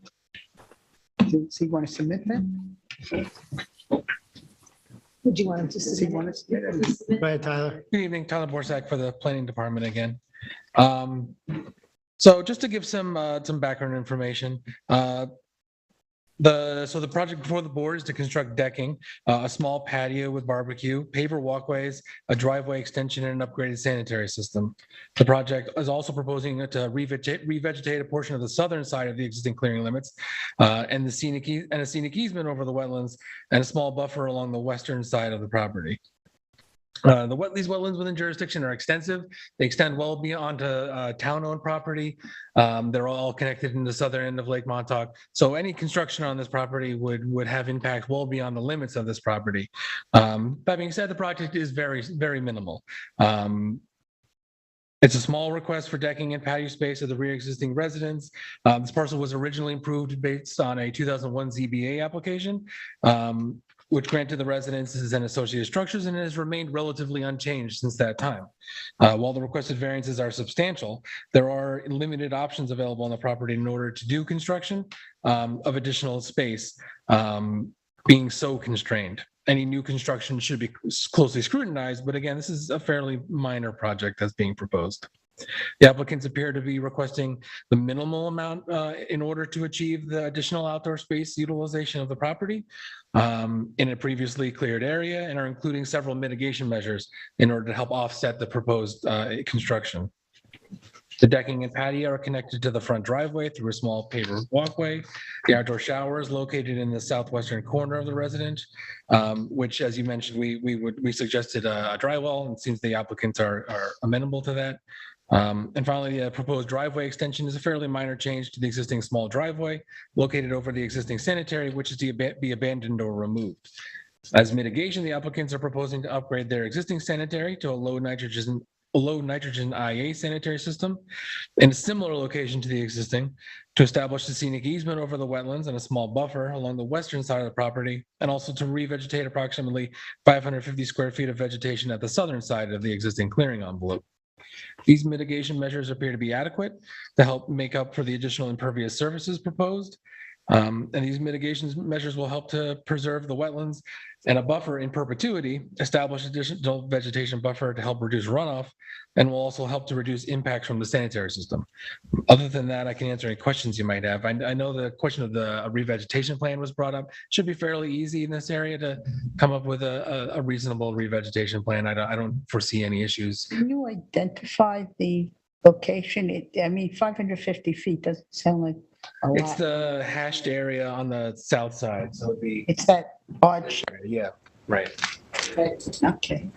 S3: So you want to submit that?
S4: Would you want to just?
S3: Do you want to submit it?
S2: Go ahead, Tyler.
S8: Good evening, Tyler Borsak for the Planning Department again. So just to give some background information, the project before the board is to construct decking, a small patio with barbecue, paver walkways, a driveway extension, and an upgraded sanitary system. The project is also proposing to revegetate a portion of the southern side of the existing clearing limits, and a scenic easement over the wetlands, and a small buffer along the western side of the property. These wetlands within jurisdiction are extensive. They extend well beyond town-owned property. They're all connected in the southern end of Lake Montauk. So any construction on this property would have impact well beyond the limits of this property. That being said, the project is very, very minimal. It's a small request for decking and patio space of the rear existing residence. This parcel was originally improved based on a 2001 ZBA application, which granted the residences and associated structures and has remained relatively unchanged since that time. While the requested variances are substantial, there are limited options available on the property in order to do construction of additional space, being so constrained. Any new construction should be closely scrutinized, but again, this is a fairly minor project that's being proposed. The applicants appear to be requesting the minimal amount in order to achieve the additional outdoor space utilization of the property in a previously cleared area, and are including several mitigation measures in order to help offset the proposed construction. The decking and patio are connected to the front driveway through a small paver walkway. The outdoor shower is located in the southwestern corner of the residence, which, as you mentioned, we suggested a dry well, and it seems the applicants are amenable to that. And finally, the proposed driveway extension is a fairly minor change to the existing small driveway located over the existing sanitary, which is to be abandoned or removed. As mitigation, the applicants are proposing to upgrade their existing sanitary to a low nitrogen IA sanitary system in a similar location to the existing, to establish a scenic easement over the wetlands and a small buffer along the western side of the property, and also to revegetate approximately 550 square feet of vegetation at the southern side of the existing clearing envelope. These mitigation measures appear to be adequate to help make up for the additional impervious surfaces proposed. And these mitigation measures will help to preserve the wetlands and a buffer in perpetuity, establish additional vegetation buffer to help reduce runoff, and will also help to reduce impacts from the sanitary system. Other than that, I can answer any questions you might have. I know the question of the revegetation plan was brought up. Should be fairly easy in this area to come up with a reasonable revegetation plan. I don't foresee any issues.
S3: Can you identify the location? 550 feet doesn't sound like a lot.
S8: It's the hashed area on the south side, so it'd be.
S3: It's that odd shape.
S8: Yeah, right.
S3: Okay.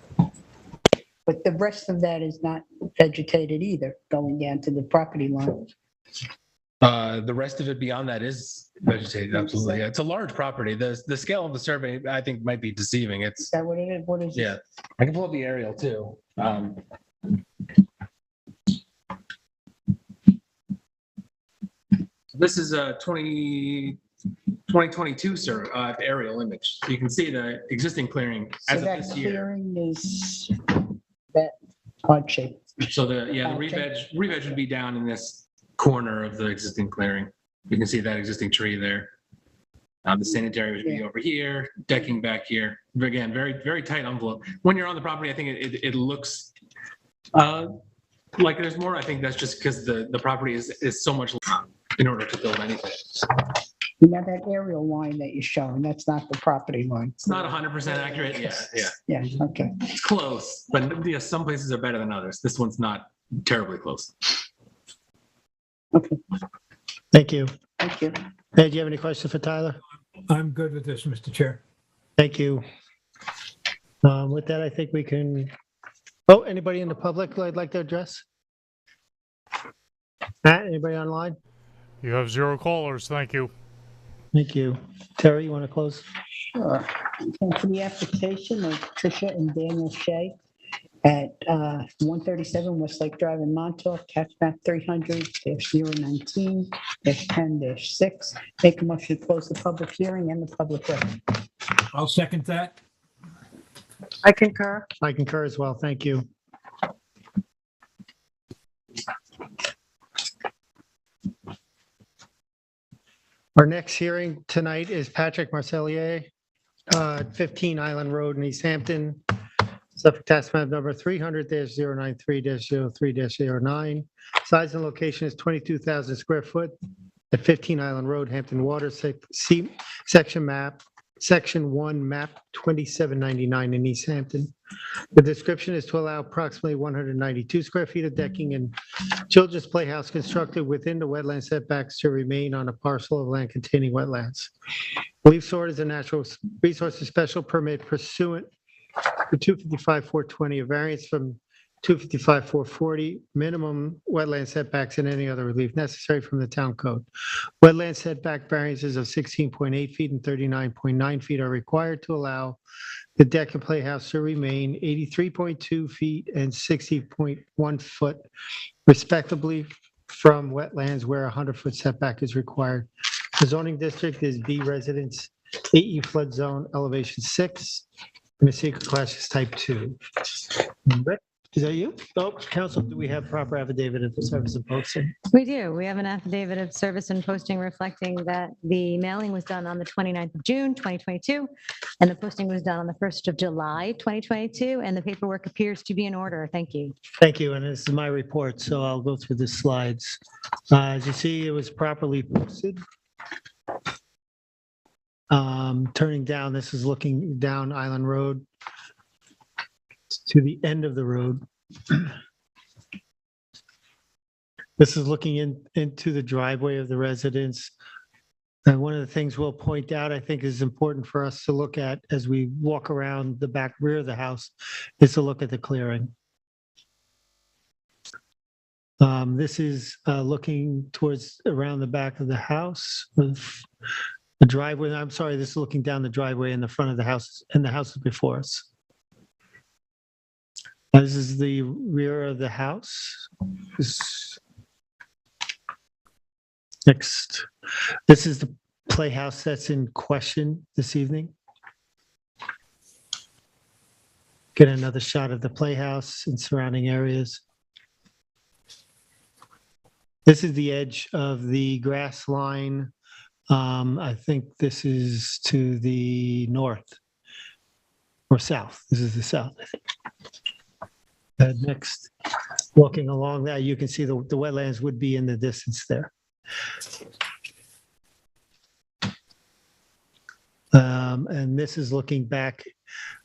S3: But the rest of that is not vegetated either, going down to the property line.
S8: The rest of it beyond that is vegetated, absolutely. Yeah, it's a large property. The scale of the survey, I think, might be deceiving.
S3: Is that what it is? What is it?
S8: Yeah, I can pull up the aerial too. This is a 2022 aerial image. So you can see the existing clearing
S3: So
S8: as of
S3: that
S8: this year.
S3: clearing is that odd shape.
S8: So the reveg would be down in this corner of the existing clearing. You can see that existing tree there. The sanitary would be over here, decking back here. Again, very, very tight envelope. When you're on the property, I think it looks like there's more. I think that's just because the property is so much in order to build anything.
S3: Now that aerial line that you're showing, that's not the property line.
S8: It's not 100% accurate. Yeah.
S3: Yeah, okay.
S8: It's close, but yeah, some places are better than others. This one's not terribly close.
S3: Okay,
S2: Thank you.
S3: thank you.
S2: Ed, do you have any questions for Tyler?
S6: I'm good with this, Mr. Chair.
S2: Thank you. With that, I think we can, anybody in the public who I'd like to address? Matt, anybody online?
S1: You have 0 callers. Thank you.
S2: Thank you. Terry, you want to close?
S3: Sure. And for the application of Tricia and Daniel Shea at 137 Westlake Drive in Montauk, tax map 300-019-10-6. Make a motion to close the public hearing and the public record.
S6: I'll second that.
S7: I concur.
S2: I concur as well. Thank you. Our next hearing tonight is Patrick Marcellier, 15 Island Road in East Hampton. Suffolk Tax Map number 300-093-03-09. Size and location is 22,000 square foot at 15 Island Road, Hampton Water, section 1, map 2799 in East Hampton. The description is to allow approximately 192 square feet of decking and children's playhouse constructed within the wetland setbacks to remain on a parcel of land containing wetlands. Leaf sort is a natural resources special permit pursuant to 255-420, a variance from 255-440, minimum wetland setbacks and any other relief necessary from the town code. Wetland setback variances of 16.8 feet and 39.9 feet are required to allow the deck and playhouse to remain 83.2 feet and 60.1 foot respectively from wetlands where a 100-foot setback is required. The zoning district is B residence, AE flood zone, elevation 6, and the secret class is type 2. Rick, is that you? Oh, council, do we have proper affidavit of service and posting?
S4: We do. We have an affidavit of service and posting reflecting that the mailing was done on the 29th of June, 2022, and the posting was done on the 1st of July, 2022, and the paperwork appears to be in order. Thank you.
S2: Thank you, and this is my report, so I'll go through the slides. As you see, it was properly posted. Turning down, this is looking down Island Road to the end of the road. This is looking into the driveway of the residence. And one of the things we'll point out, I think is important for us to look at as we walk around the back rear of the house, is to look at the clearing. This is looking towards around the back of the house. The driveway, I'm sorry, this is looking down the driveway in the front of the house and the houses before us. This is the rear of the house. Next, this is the playhouse that's in question this evening. Get another shot of the playhouse and surrounding areas. This is the edge of the grass line. I think this is to the north or south. This is the south, I think. Next, walking along that, you can see the wetlands would be in the distance there. And this is looking back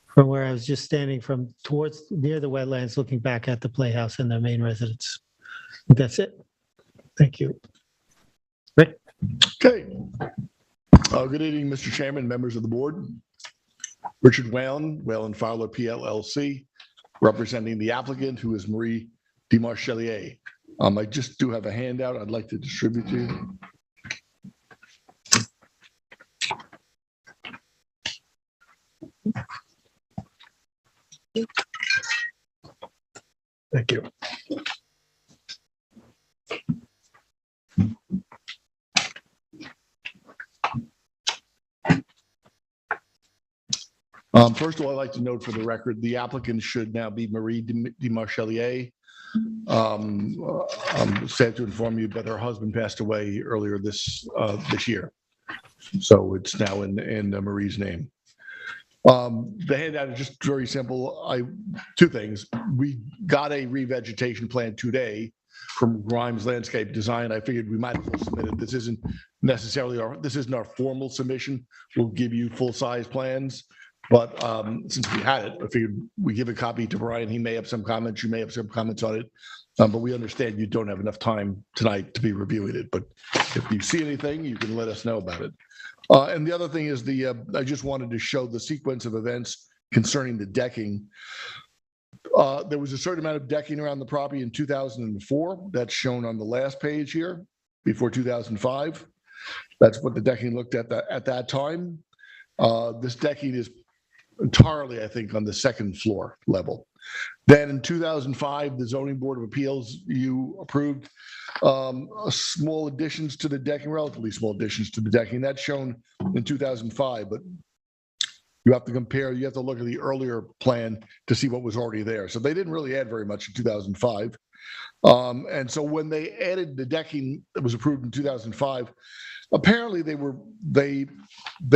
S2: from where I was just standing from towards near the wetlands, looking back at the playhouse and their main residence. That's it. Thank you. Rick?
S12: Okay. Good evening, Mr. Chairman, members of the board. Richard Whalen Fowler PLLC, representing the applicant, who is Marie DeMarchelier. I just do have a handout I'd like to distribute to you. Thank you. First of all, I'd like to note for the record, the applicant should now be Marie DeMarchelier. I'm sad to inform you, but her husband passed away earlier this year. So it's now in Marie's name. The handout is just very simple. Two things. We got a revegetation plan today from Grimes Landscape Design. I figured we might as well submit it. This isn't necessarily this isn't our formal submission. We'll give you full-size plans. But since we had it, I figured we give a copy to Brian. He may have some comments. You may have some comments on it. But we understand you don't have enough time tonight to be reviewing it. But if you see anything, you can let us know about it. And the other thing is I just wanted to show the sequence of events concerning the decking. There was a certain amount of decking around the property in 2004. That's shown on the last page here, before 2005. That's what the decking looked at that time. This decking is entirely, I think, on the second floor level. Then in 2005, the Zoning Board of Appeals, you approved small additions to the decking, relatively small additions to the decking. That's shown in 2005, but You have to compare, you have to look at the earlier plan to see what was already there. So they didn't really add very much in 2005. And so when they added the decking that was approved in 2005, apparently they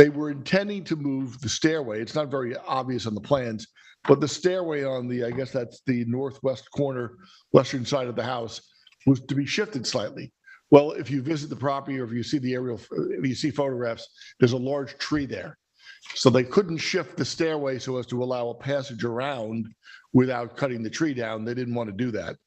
S12: were intending to move the stairway. It's not very obvious on the plans, but the stairway on the, I guess that's the northwest corner, western side of the house, was to be shifted slightly. Well, if you visit the property or if you see the aerial, if you see photographs, there's a large tree there. So they couldn't shift the stairway so as to allow a passage around without cutting the tree down. They didn't want to do that.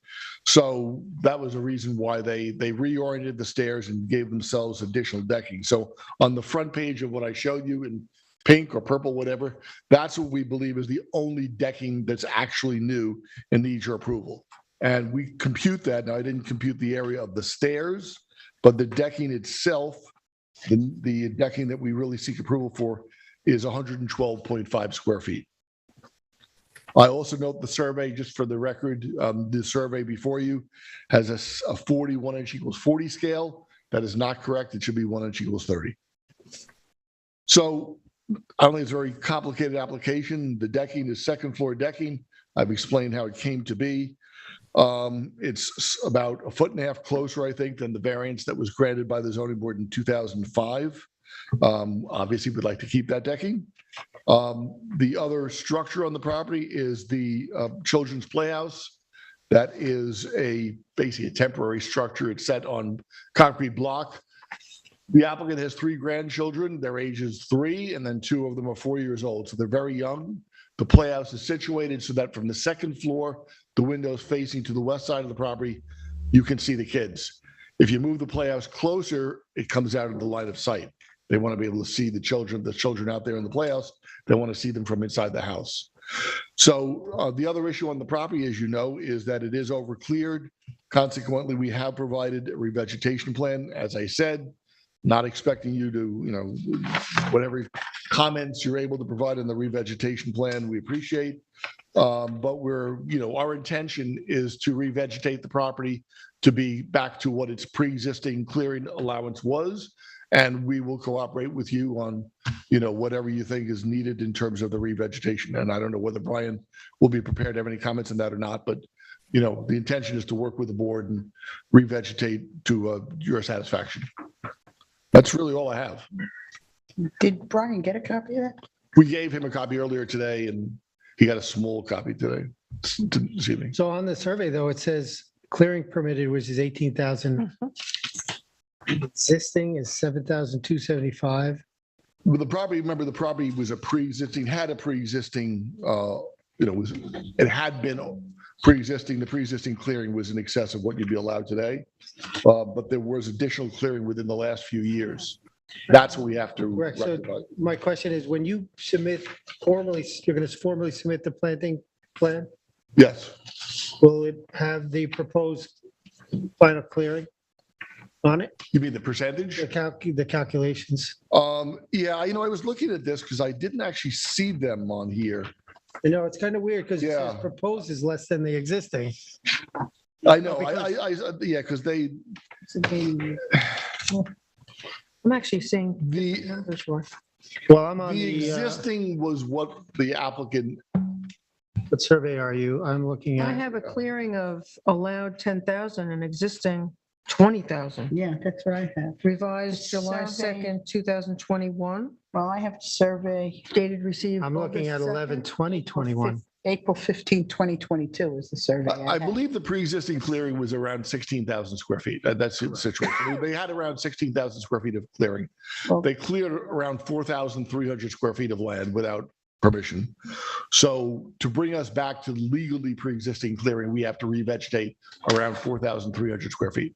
S12: So that was a reason why they reoriented the stairs and gave themselves additional decking. So on the front page of what I showed you in pink or purple, whatever, that's what we believe is the only decking that's actually new and needs your approval. And we compute that. Now, I didn't compute the area of the stairs, but the decking itself, the decking that we really seek approval for is 112.5 square feet. I also note the survey, just for the record, the survey before you has a 41 inch equals 40 scale. That is not correct. It should be 1 inch equals 30. So I don't think it's a very complicated application. The decking is second floor decking. I've explained how it came to be. It's about 1.5 feet closer, I think, than the variance that was granted by the zoning board in 2005. Obviously, we'd like to keep that decking. The other structure on the property is the children's playhouse. That is basically a temporary structure. It's set on concrete block. The applicant has 3 grandchildren. Their ages 3, and then 2 of them are 4 years old. So they're very young. The playhouse is situated so that from the second floor, the windows facing to the west side of the property, you can see the kids. If you move the playhouse closer, it comes out of the line of sight. They want to be able to see the children out there in the playhouse. They want to see them from inside the house. So the other issue on the property, as you know, is that it is overcleared. Consequently, we have provided a revegetation plan, as I said, not expecting you to, whatever comments you're able to provide in the revegetation plan, we appreciate. But our intention is to revegetate the property to be back to what its pre-existing clearing allowance was. And we will cooperate with you on, whatever you think is needed in terms of the revegetation. And I don't know whether Brian will be prepared to have any comments on that or not, but, the intention is to work with the board and revegetate to your satisfaction. That's really all I have.
S3: Did Brian get a copy of that?
S12: We gave him a copy earlier today and he got a small copy today, this evening.
S2: So on the survey, though, it says clearing permitted, which is 18,000. Existing is 7,275.
S12: Well, the property was had a pre-existing, it had been pre-existing. The pre-existing clearing was in excess of what you'd be allowed today. But there was additional clearing within the last few years. That's what we have to
S2: Correct. So
S12: rectify.
S2: my question is, when you submit formally, you're going to formally submit the planting plan?
S12: Yes.
S2: Will it have the proposed final clearing on it?
S12: You mean the percentage?
S2: The calculations?
S12: Yeah, I was looking at this because I didn't actually see them on here.
S2: It's kind of weird because it
S12: Yeah.
S2: says proposed is less than the existing.
S12: I know, because they,
S7: I'm actually seeing
S12: the
S7: numbers were.
S2: Well, I'm on
S12: the
S2: the,
S12: existing was what the applicant,
S2: what survey are you? I'm looking
S7: I
S2: at.
S7: have a clearing of allowed 10,000 and existing 20,000.
S3: Yeah, that's what I have.
S7: Revised July
S3: Survey.
S7: 2nd, 2021,
S3: Well, I have survey
S7: dated received.
S2: I'm looking at
S7: August 2nd.
S2: 11/20/21.
S3: April 15, 2022 is the survey.
S12: I believe the pre-existing clearing was around 16,000 square feet. That's the situation. They had around 16,000 square feet of clearing.
S3: Well-
S12: They cleared around 4,300 square feet of land without permission. So to bring us back to legally pre-existing clearing, we have to revegetate around 4,300 square feet.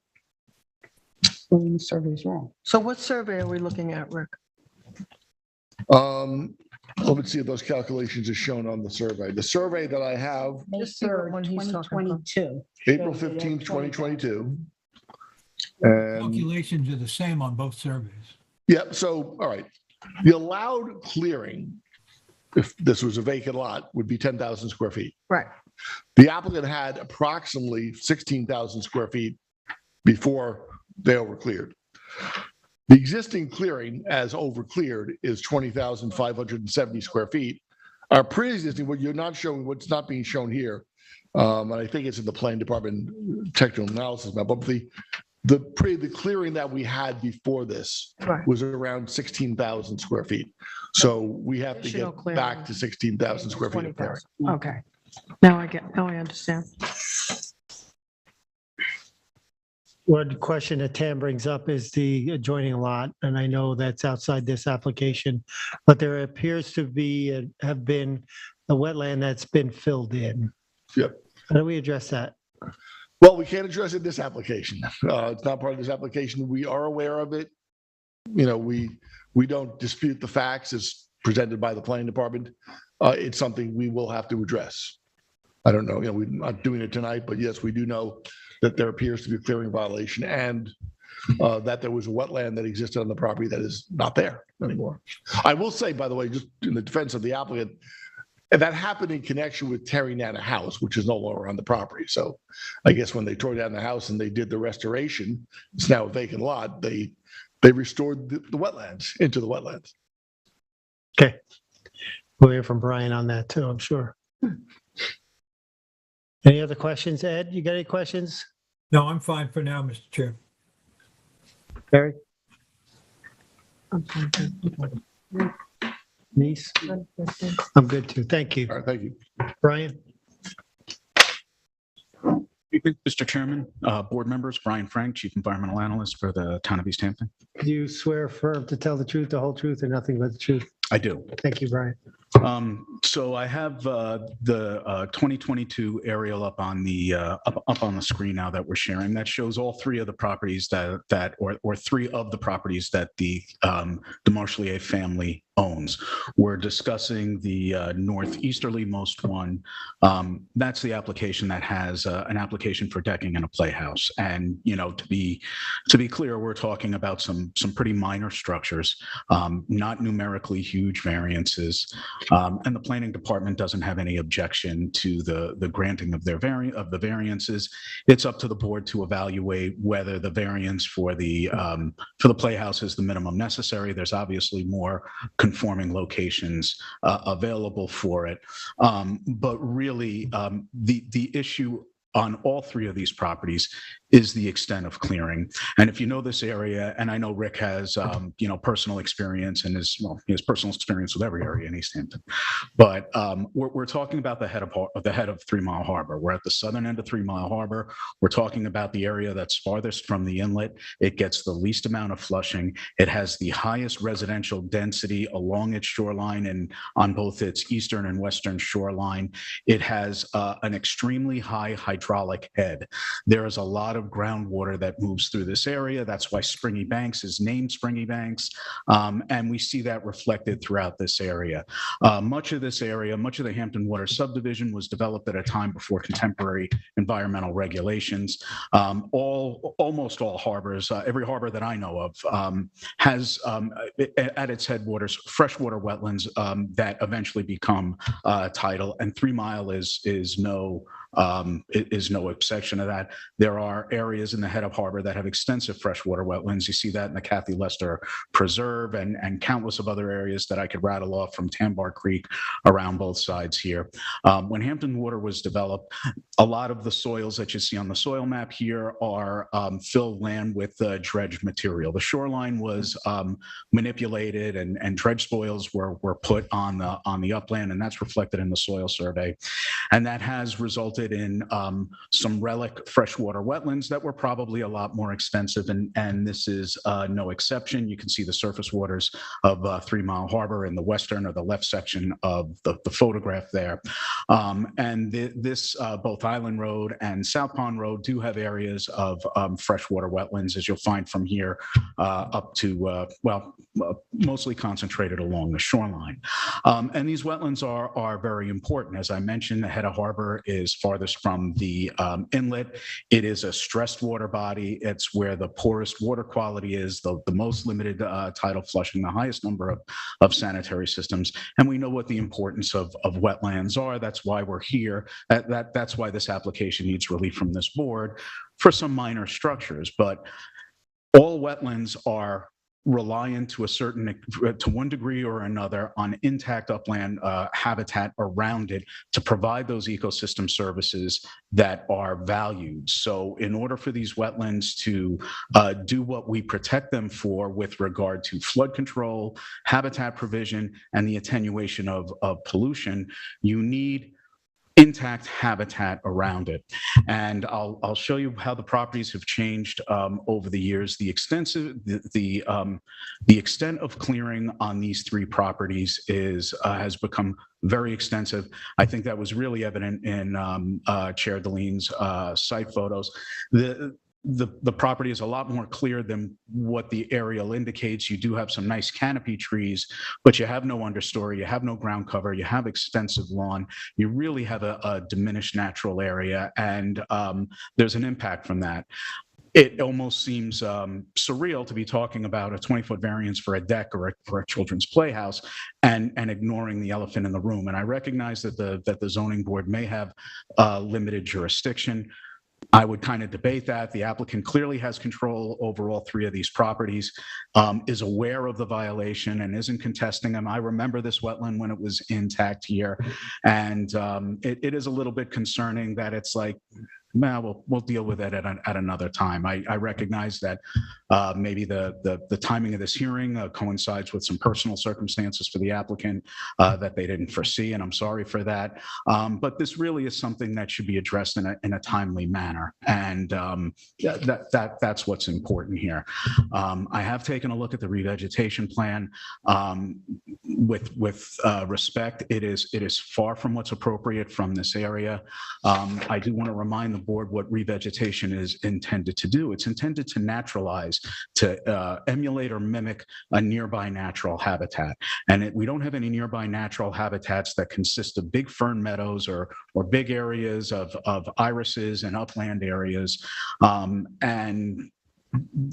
S3: Well, the survey's wrong.
S7: So what survey are we looking at, Rick?
S12: Let's see if those calculations are shown on the survey. The survey that I have,
S3: May
S7: Just see what
S3: 3rd,
S7: one he's talking about.
S3: 2022.
S12: April
S3: Shows it at
S12: 15, 2022.
S3: 20,000.
S12: And
S6: Calculations are the same on both surveys.
S12: yeah, so, all right. The allowed clearing, if this was a vacant lot, would be 10,000 square feet.
S7: Right.
S12: The applicant had approximately 16,000 square feet before they were cleared. The existing clearing as over cleared is 20,570 square feet. Our pre-existing, what you're not showing, what's not being shown here, and I think it's in the planning department technical analysis map, but the clearing that we had before this
S7: Right.
S12: was around 16,000 square feet. So we have to
S7: Additional
S12: get back
S7: clearing.
S12: to 16,000 square feet of clearing.
S7: 20,000. Okay. Now I understand.
S2: One question that Tam brings up is the adjoining lot, and I know that's outside this application, but there appears to be, have been a wetland that's been filled in.
S12: Yep.
S2: How do we address that?
S12: Well, we can't address it in this application. It's not part of this application. We are aware of it. You know, we don't dispute the facts as presented by the planning department. It's something we will have to address. I don't know, you know, we're not doing it tonight, but yes, we do know that there appears to be a clearing violation and that there was a wetland that existed on the property that is not there anymore. I will say, by the way, just in the defense of the applicant, that happened in connection with tearing down a house, which is no longer on the property. So I guess when they tore down the house and they did the restoration, it's now a vacant lot, they restored the wetlands into the wetlands.
S2: Okay. We'll hear from Brian on that too, I'm sure. Any other questions, Ed? You got any questions?
S6: No, I'm fine for now, Mr. Chair.
S2: Barry? Niece? I'm good too. Thank you.
S12: All right, thank you.
S2: Brian?
S13: Mr. Chairman, board members, Brian Frank, Chief Environmental Analyst for the Town of East Hampton.
S2: Do you swear firm to tell the truth, the whole truth, and nothing but the truth?
S13: I do.
S2: Thank you, Brian.
S13: So I have the 2022 aerial up on the up on the screen now that we're sharing. That shows all three of the properties or three of the properties that the Marchelier family owns. We're discussing the northeasterly most one. That's the application that has an application for decking and a playhouse. And you know, to be clear, we're talking about some pretty minor structures, not numerically huge variances. And the planning department doesn't have any objection to the granting of their variances. It's up to the board to evaluate whether the variance for the playhouse is the minimum necessary. There's obviously more conforming locations available for it. But really, the issue on all three of these properties is the extent of clearing. And if you know this area, and I know Rick has, personal experience and he has personal experience with every area in East Hampton, but we're talking about the head of 3 Mile Harbor. We're at the southern end of 3 Mile Harbor. We're talking about the area that's farthest from the inlet. It gets the least amount of flushing. It has the highest residential density along its shoreline and on both its eastern and western shoreline. It has an extremely high hydraulic head. There is a lot of groundwater that moves through this area. That's why Springy Banks is named Springy Banks. And we see that reflected throughout this area. Much of this area, much of the Hampton Water subdivision was developed at a time before contemporary environmental regulations. Almost all harbors, every harbor that I know of, has at its headwaters freshwater wetlands that eventually become tidal, and 3 Mile is no exception to that. There are areas in the head of harbor that have extensive freshwater wetlands. You see that in the Kathy Lester Preserve and countless of other areas that I could rattle off from Tambar Creek around both sides here. When Hampton Water was developed, a lot of the soils that you see on the soil map here are filled land with dredged material. The shoreline was manipulated and dredged spoils were put on the upland, and that's reflected in the soil survey. And that has resulted in some relic freshwater wetlands that were probably a lot more expensive, and this is no exception. You can see the surface waters of 3 Mile Harbor in the western or the left section of the photograph there. And this both Island Road and South Pond Road do have areas of freshwater wetlands, as you'll find from here up to, mostly concentrated along the shoreline. And these wetlands are very important. As I mentioned, the head of harbor is farthest from the inlet. It is a stressed water body. It's where the poorest water quality is, the most limited tidal flushing, the highest number of sanitary systems. And we know what the importance of wetlands are. That's why we're here. That's why this application needs relief from this board for some minor structures. But all wetlands are reliant to one degree or another on intact upland habitat around it to provide those ecosystem services that are valued. So in order for these wetlands to do what we protect them for with regard to flood control, habitat provision, and the attenuation of pollution, you need intact habitat around it. And I'll show you how the properties have changed over the years. The extent of clearing on these three properties has become very extensive. I think that was really evident in Chair Delene's site photos. The property is a lot more clear than what the aerial indicates. You do have some nice canopy trees, but you have no understory, you have no ground cover, you have extensive lawn. You really have a diminished natural area, and there's an impact from that. It almost seems surreal to be talking about a 20-foot variance for a deck or a children's playhouse and ignoring the elephant in the room. And I recognize that the zoning board may have limited jurisdiction. I would kind of debate that. The applicant clearly has control over all three of these properties, is aware of the violation and isn't contesting them. I remember this wetland when it was intact here, and it is a little bit concerning that it's like, well, we'll deal with it at another time. I recognize that maybe the timing of this hearing coincides with some personal circumstances for the applicant that they didn't foresee, and I'm sorry for that. But this really is something that should be addressed in a timely manner, and that's what's important here. I have taken a look at the revegetation plan. With respect, it is far from what's appropriate from this area. I do want to remind the board what revegetation is intended to do. It's intended to naturalize, to emulate or mimic a nearby natural habitat. And we don't have any nearby natural habitats that consist of big fern meadows or big areas of irises and upland areas. And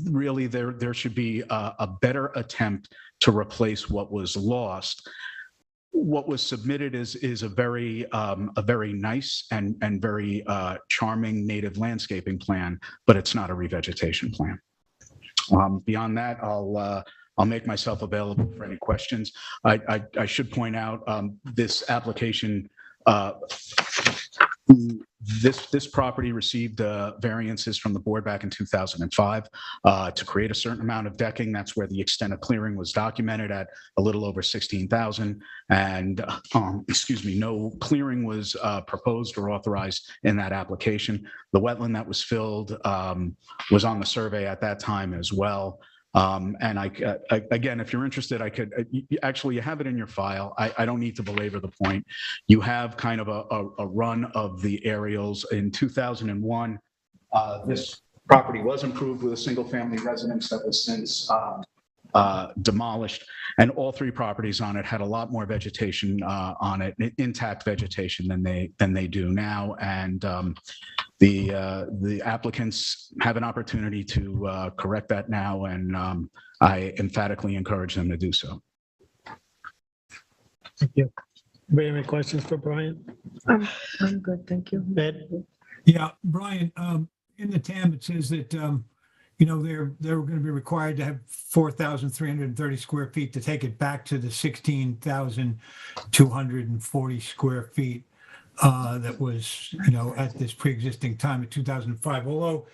S13: really there should be a better attempt to replace what was lost. What was submitted is a very nice and very charming native landscaping plan, but it's not a revegetation plan. Beyond that, I'll make myself available for any questions. I should point out this application. This property received variances from the board back in 2005 to create a certain amount of decking. That's where the extent of clearing was documented at a little over 16,000. And no clearing was proposed or authorized in that application. The wetland that was filled was on the survey at that time as well. And again, if you're interested, I could actually, you have it in your file. I don't need to belabor the point. You have kind of a run of the aerials. In 2001, this property was improved with a single family residence that was since demolished, and all three properties on it had a lot more vegetation on it, intact vegetation than they do now. And the applicants have an opportunity to correct that now, and I emphatically encourage them to do so.
S2: Thank you. Anybody have any questions for Brian?
S7: I'm good, thank you.
S2: Ed?
S6: Yeah, Brian, in the TAM, it says that, they're going to be required to have 4,330 square feet to take it back to the 16,240 square feet that was, at this pre-existing time in 2005. Although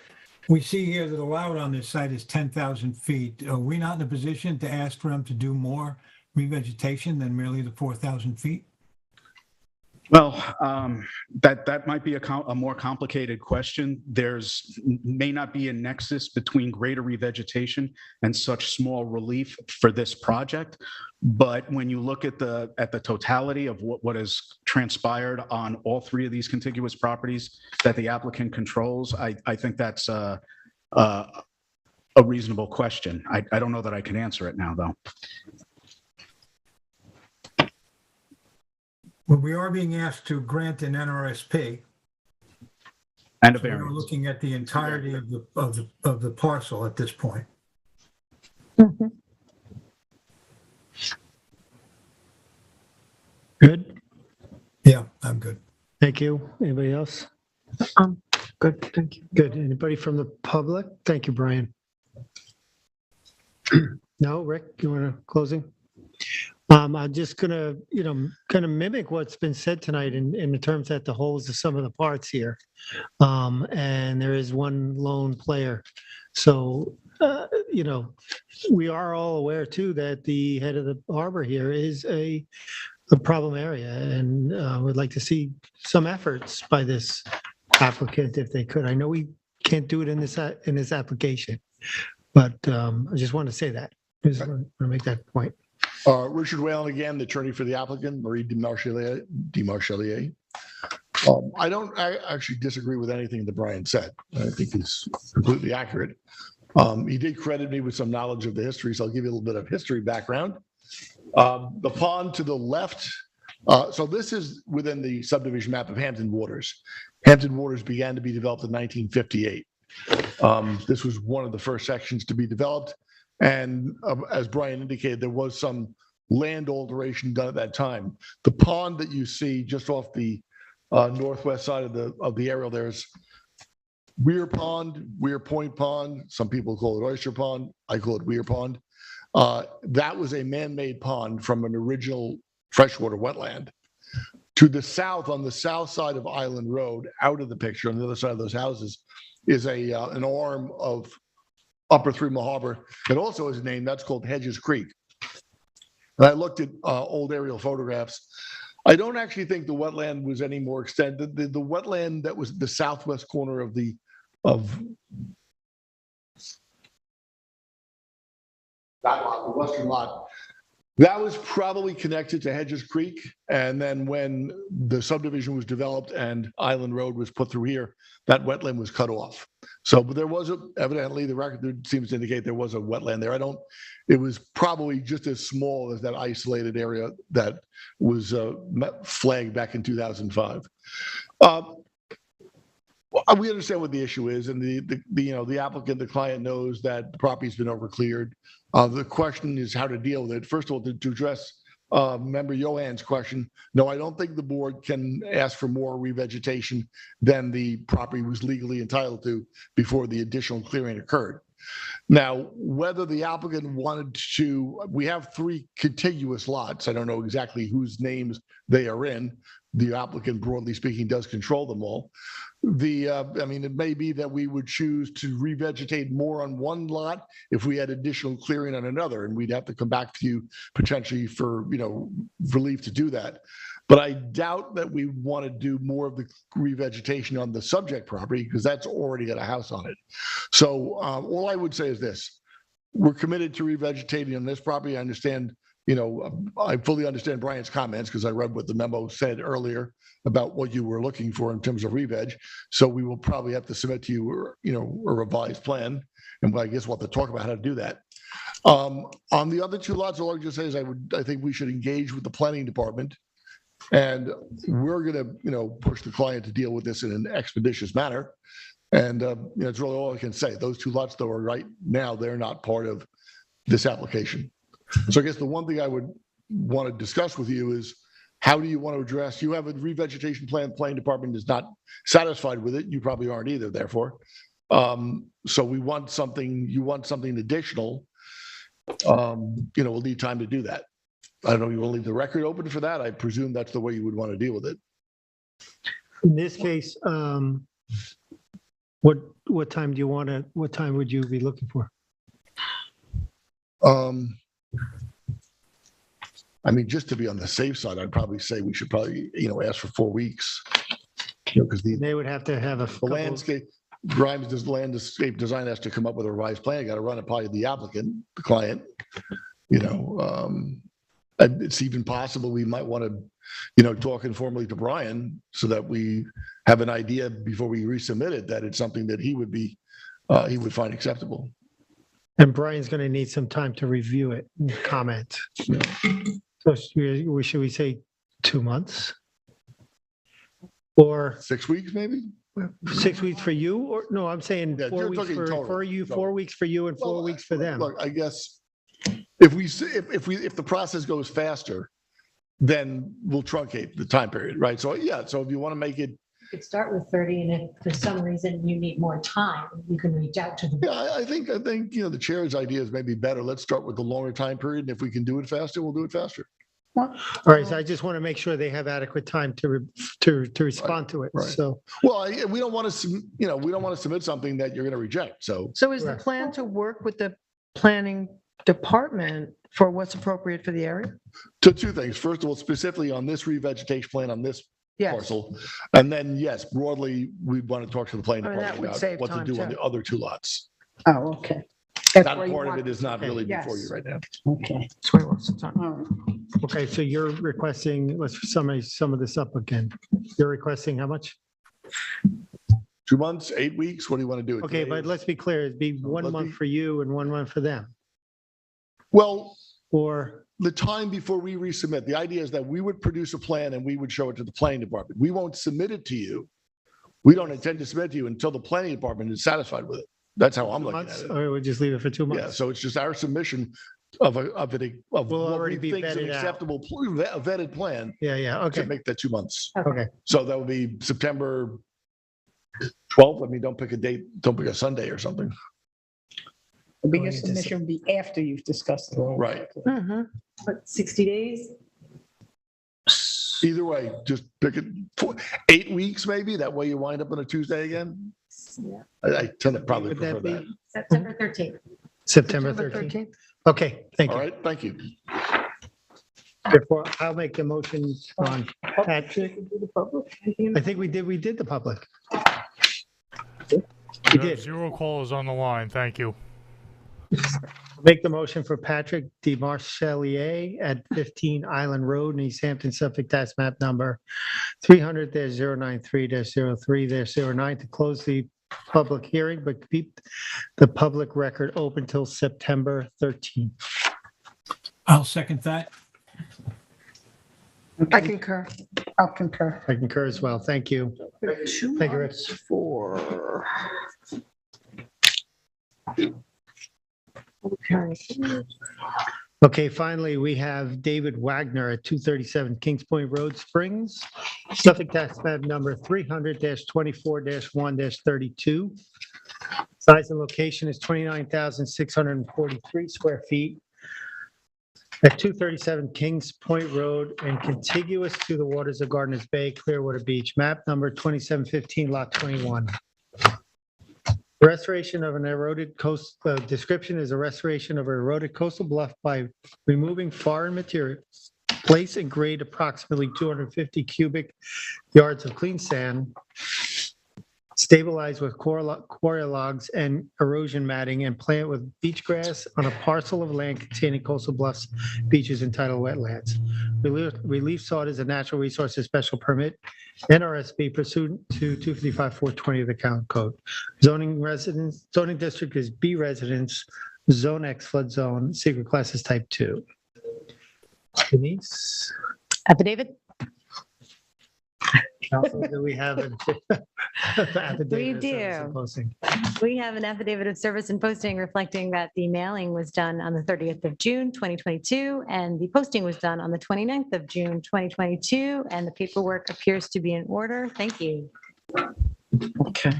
S6: we see here that allowed on this site is 10,000 feet. Are we not in a position to ask for them to do more revegetation than merely the 4,000 feet?
S13: Well, that might be a more complicated question. May not be a nexus between greater revegetation and such small relief for this project. But when you look at the totality of what has transpired on all three of these contiguous properties that the applicant controls, I think that's a reasonable question. I don't know that I can answer it now, though.
S6: Well, we are being asked to grant an NRSP.
S13: And a
S6: So we're
S13: variance.
S6: looking at the entirety of the parcel at this point.
S2: Good?
S6: Yeah, I'm good.
S2: Thank you. Anybody else?
S7: Good, thank you.
S2: Good. Anybody from the public? Thank you, Brian. No, Rick, you want to closing? I'm just gonna, kind of mimic what's been said tonight in the terms that the wholes of some of the parts here. And there is one lone player. So, we are all aware too that the head of the harbor here is a problem area, and would like to see some efforts by this applicant if they could. I know we can't do it in this application, but I just want to say that. I just want to make that point.
S12: Richard Whalen again, the attorney for the applicant, Marie DeMarchelier. I actually disagree with anything that Brian said. I think he's completely accurate. He did credit me with some knowledge of the history, so I'll give you a little bit of history background. The pond to the left, so this is within the subdivision map of Hampton Waters. Hampton Waters began to be developed in 1958. This was one of the first sections to be developed. And as Brian indicated, there was some land alteration done at that time. The pond that you see just off the northwest side of the aerial, there's Weir Pond, Weir Point Pond. Some people call it Oyster Pond. I call it Weir Pond. That was a man-made pond from an original freshwater wetland. To the south, on the south side of Island Road, out of the picture, on the other side of those houses, is an arm of Upper Three Mile Harbor that also has a name. That's called Hedges Creek. And I looked at old aerial photographs. I don't actually think the wetland was any more extended. The wetland that was the southwest corner of that lot, the western lot, that was probably connected to Hedges Creek. And then when the subdivision was developed and Island Road was put through here, that wetland was cut off. So, but there was evidently the record seems to indicate there was a wetland there. It was probably just as small as that isolated area that was flagged back in 2005. We understand what the issue is, and the applicant, the client knows that the property's been overcleared. The question is how to deal with it. First of all, to address member Johan's question, no, I don't think the board can ask for more revegetation than the property was legally entitled to before the additional clearing occurred. Now, whether the applicant wanted to, we have 3 contiguous lots. I don't know exactly whose names they are in. The applicant, broadly speaking, does control them all. It may be that we would choose to revegetate more on one lot if we had additional clearing on another, and we'd have to come back to you potentially for, relief to do that. But I doubt that we want to do more of the revegetation on the subject property because that's already got a house on it. So all I would say is this: we're committed to revegetating on this property. I understand. I fully understand Brian's comments because I read what the memo said earlier about what you were looking for in terms of reveg. So we will probably have to submit to you, a revised plan, and I guess we'll have to talk about how to do that. On the other 2 lots, all I just say is I think we should engage with the planning department, and we're going to, push the client to deal with this in an expeditious manner. And it's really all I can say. Those 2 lots, though, are right now they're not part of this application. So I guess the one thing I would want to discuss with you is how do you want to address, you have a revegetation plan, planning department is not satisfied with it. You probably aren't either, therefore. So we want something, you want something additional. We'll need time to do that. I don't know, you want to leave the record open for that? I presume that's the way you would want to deal with it.
S2: In this case, what time do you want to, what time would you be looking for?
S12: Just to be on the safe side, I'd probably say we should probably, ask for 4 weeks. Because
S2: they would have to have
S12: the landscape, Grimes' landscape design has to come up with a revised plan. You got to run it by the applicant, the client. It's even possible we might want to, talk informally to Brian so that we have an idea before we resubmit it that it's something that he would find acceptable.
S2: And Brian's going to need some time to review it and comment. So should we say 2 months? Or
S12: 6 weeks, maybe?
S2: 6 weeks for you? Or no, I'm saying
S12: Yeah,
S2: 4
S12: you're
S2: weeks
S12: talking
S2: for
S12: total.
S2: you,
S12: So-
S2: 4 weeks for you and 4 weeks for them.
S12: Look, I guess if the process goes faster, then we'll truncate the time period, right? So yeah, so if you want to make it,
S4: could start with 30, and if for some reason you need more time, you can reach out to the.
S12: Yeah, I think, the chair's idea is maybe better. Let's start with the longer time period, and if we can do it faster, we'll do it faster.
S2: All right, so I just want to make sure they have adequate time to respond to it,
S12: Right.
S2: so.
S12: Well, we don't want to, we don't want to submit something that you're going to reject, so.
S7: So is the
S2: Correct.
S7: plan to work with the planning department for what's appropriate for the area?
S12: So two things. First of all, specifically on this revegetation plan on this
S7: Yes.
S12: parcel. And then, yes, broadly, we want to talk to the planning
S7: I mean, that
S12: department
S7: would
S12: about
S7: save
S12: what to
S7: time,
S12: do on
S7: too.
S12: the other two lots.
S3: Oh, okay.
S12: That
S3: That's where you
S12: part of
S3: want-
S12: it is not really before you
S7: Yes.
S12: right now.
S3: Okay.
S7: That's where it was, it's on.
S3: All right.
S2: Okay, so you're requesting, let's summarize some of this up again. You're requesting how much?
S12: 2 months, 8 weeks, what do you want to do?
S2: Okay, but let's be clear, it'd be 1
S12: Let
S2: month
S12: me-
S2: for you and 1 month for them,
S12: Well,
S2: or,
S12: the time before we resubmit, the idea is that we would produce a plan and we would show it to the planning department. We won't submit it to you. We don't intend to submit it to you until the planning department is satisfied with it. That's how I'm
S2: 2
S12: looking at
S2: months,
S12: it.
S2: or we just leave it for 2
S12: Yeah,
S2: months?
S12: so it's just our submission of what
S2: Will
S12: we
S2: already be
S12: think is an
S2: vetted out.
S12: acceptable, vetted plan
S2: Yeah,
S12: to
S2: okay,
S12: make that 2 months.
S2: okay.
S12: So that would be September 12th. I mean, don't pick a date, don't pick a Sunday or something.
S3: The
S2: Going
S3: biggest
S2: into
S3: submission would be after you've discussed it all.
S12: Right.
S7: Mhm.
S4: What, 60 days?
S12: Either way, just pick it 8 weeks maybe. That way you wind up on a Tuesday again.
S4: Yeah.
S12: I tend to probably
S2: Would that
S12: prefer
S2: be
S12: that.
S4: September 13th.
S2: September 13th? Okay, thank
S12: All
S2: you.
S12: right, thank you.
S2: Therefore, I'll make the motion on Patrick. I think we did the public.
S1: You
S2: We
S1: have
S2: did.
S1: 0 calls on the line. Thank you.
S2: Make the motion for Patrick DeMarchelier at 15 Island Road in East Hampton, Suffolk, tax map number 300-093-03-09 to close the public hearing, but keep the public record open till September 13th.
S6: I'll second that.
S7: I concur.
S3: I'll concur.
S2: I concur as well. Thank you.
S7: 2
S2: Thank you, Rick.
S7: months for. Okay.
S2: Okay, finally, we have David Wagner at 237 Kings Point Road, Springs, Suffolk tax map number 300-24-1-32. Size and location is 29,643 square feet at 237 Kings Point Road and contiguous to the waters of Gardeners Bay, Clearwater Beach, map number 2715, lot 21. Restoration of an eroded coast, description is a restoration of an eroded coastal bluff by removing foreign materials. Place and grade approximately 250 cubic yards of clean sand. Stabilize with quarry logs and erosion matting and plant with beach grass on a parcel of land containing coastal bluffs, beaches, and tidal wetlands. Relief sought is a natural resources special permit, NRSB pursuant to 255-420 of the County Code. Zoning district is B residence, Zone X flood zone, secret class is type 2. Denise?
S4: Affidavit?
S2: Counsel, do we have an affidavit
S4: We
S2: of service and
S4: do.
S2: posting?
S4: We have an affidavit of service and posting reflecting that the mailing was done on the 30th of June, 2022, and the posting was done on the 29th of June, 2022, and the paperwork appears to be in order. Thank you.
S7: Okay.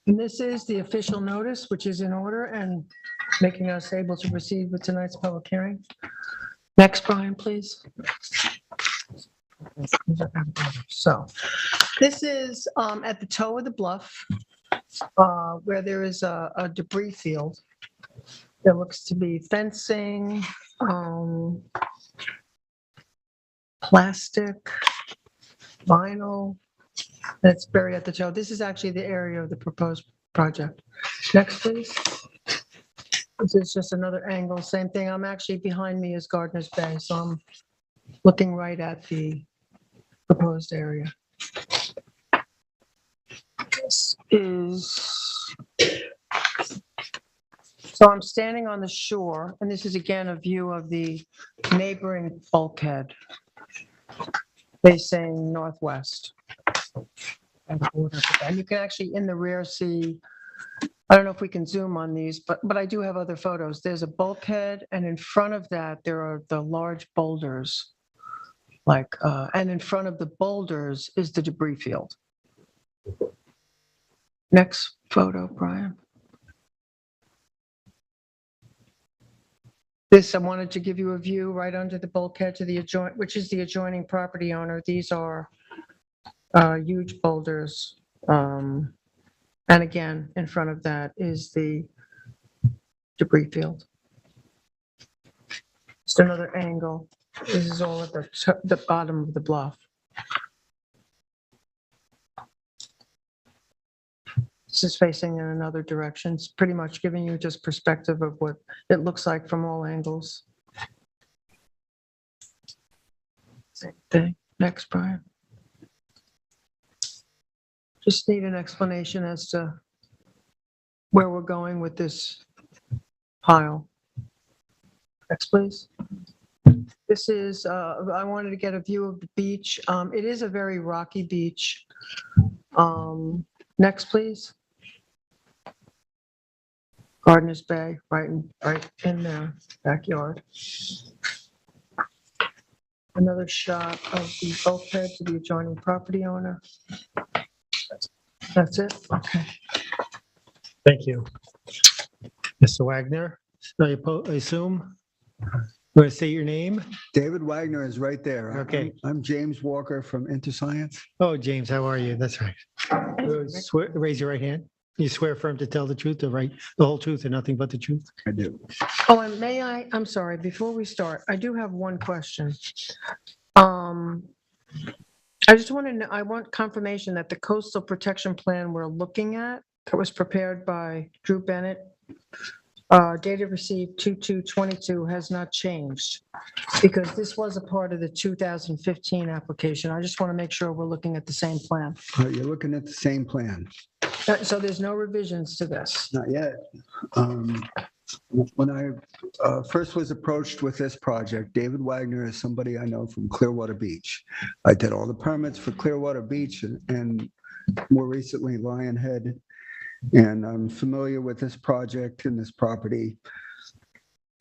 S7: And this is the official notice, which is in order and making us able to proceed with tonight's public hearing. Next, Brian, please. So this is at the toe of the bluff where there is a debris field. There looks to be fencing, plastic, vinyl. That's buried at the toe. This is actually the area of the proposed project. Next, please. This is just another angle, same thing. I'm actually, behind me is Gardeners Bay, so I'm looking right at the proposed area. This is, so I'm standing on the shore, and this is again a view of the neighboring bulkhead facing northwest. And you can actually, in the rear, see, I don't know if we can zoom on these, but I do have other photos. There's a bulkhead, and in front of that, there are the large boulders. And in front of the boulders is the debris field. Next photo, Brian. This, I wanted to give you a view right under the bulkhead to the which is the adjoining property owner. These are huge boulders. And again, in front of that is the debris field. Just another angle. This is all at the bottom of the bluff. This is facing in another direction. It's pretty much giving you just perspective of what it looks like from all angles. Same thing. Next, Brian. Just need an explanation as to where we're going with this pile. Next, please. This is, I wanted to get a view of the beach. It is a very rocky beach. Next, please. Gardeners Bay, right in their backyard. Another shot of the bulkhead to the adjoining property owner. That's it? Okay.
S2: Thank you. Mr. Wagner, I assume? You want to say your name?
S14: David Wagner is right there.
S2: Okay.
S14: I'm James Walker from InterScience.
S2: Oh, James, how are you? That's right. Raise your right hand. You swear firm to tell the truth, the whole truth, and nothing but the truth?
S14: I do.
S7: Oh, and I'm sorry, before we start, I do have one question. I just want to know, I want confirmation that the coastal protection plan we're looking at, that was prepared by Drew Bennett, data received 2/2/22 has not changed, because this was a part of the 2015 application. I just want to make sure we're looking at the same plan.
S14: You're looking at the same plan.
S7: So there's no revisions to this?
S14: Not yet. When I first was approached with this project, David Wagner is somebody I know from Clearwater Beach. I did all the permits for Clearwater Beach and more recently Lionhead. And I'm familiar with this project and this property.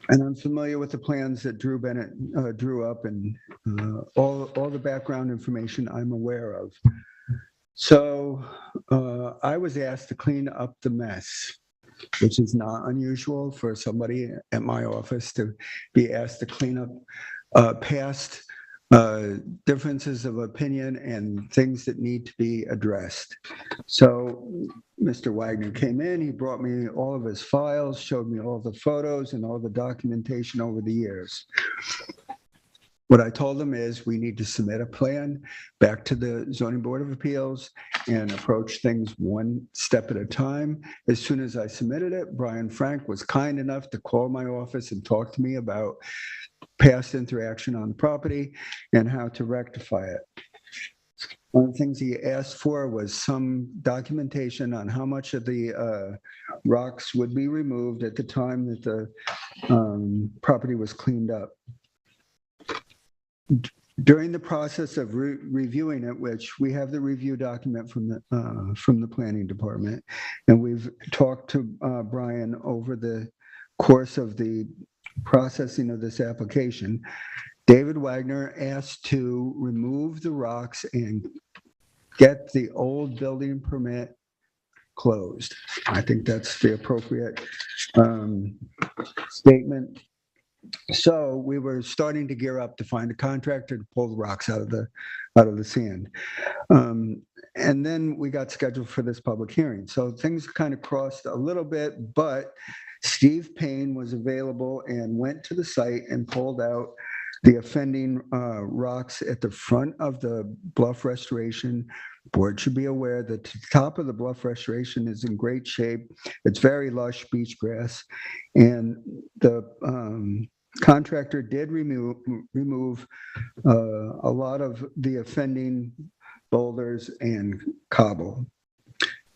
S14: And I'm familiar with the plans that Drew Bennett drew up and all the background information I'm aware of. So I was asked to clean up the mess, which is not unusual for somebody at my office to be asked to clean up past differences of opinion and things that need to be addressed. So Mr. Wagner came in, he brought me all of his files, showed me all the photos and all the documentation over the years. What I told them is we need to submit a plan back to the Zoning Board of Appeals and approach things one step at a time. As soon as I submitted it, Brian Frank was kind enough to call my office and talk to me about past interaction on the property and how to rectify it. One of the things he asked for was some documentation on how much of the rocks would be removed at the time that the property was cleaned up. During the process of reviewing it, which we have the review document from the planning department, and we've talked to Brian over the course of the processing of this application, David Wagner asked to remove the rocks and get the old building permit closed. I think that's the appropriate statement. So we were starting to gear up to find a contractor to pull the rocks out of the sand. And then we got scheduled for this public hearing. So things kind of crossed a little bit, but Steve Payne was available and went to the site and pulled out the offending rocks at the front of the bluff restoration. Board should be aware that the top of the bluff restoration is in great shape. It's very lush beach grass. And the contractor did remove a lot of the offending boulders and cobble.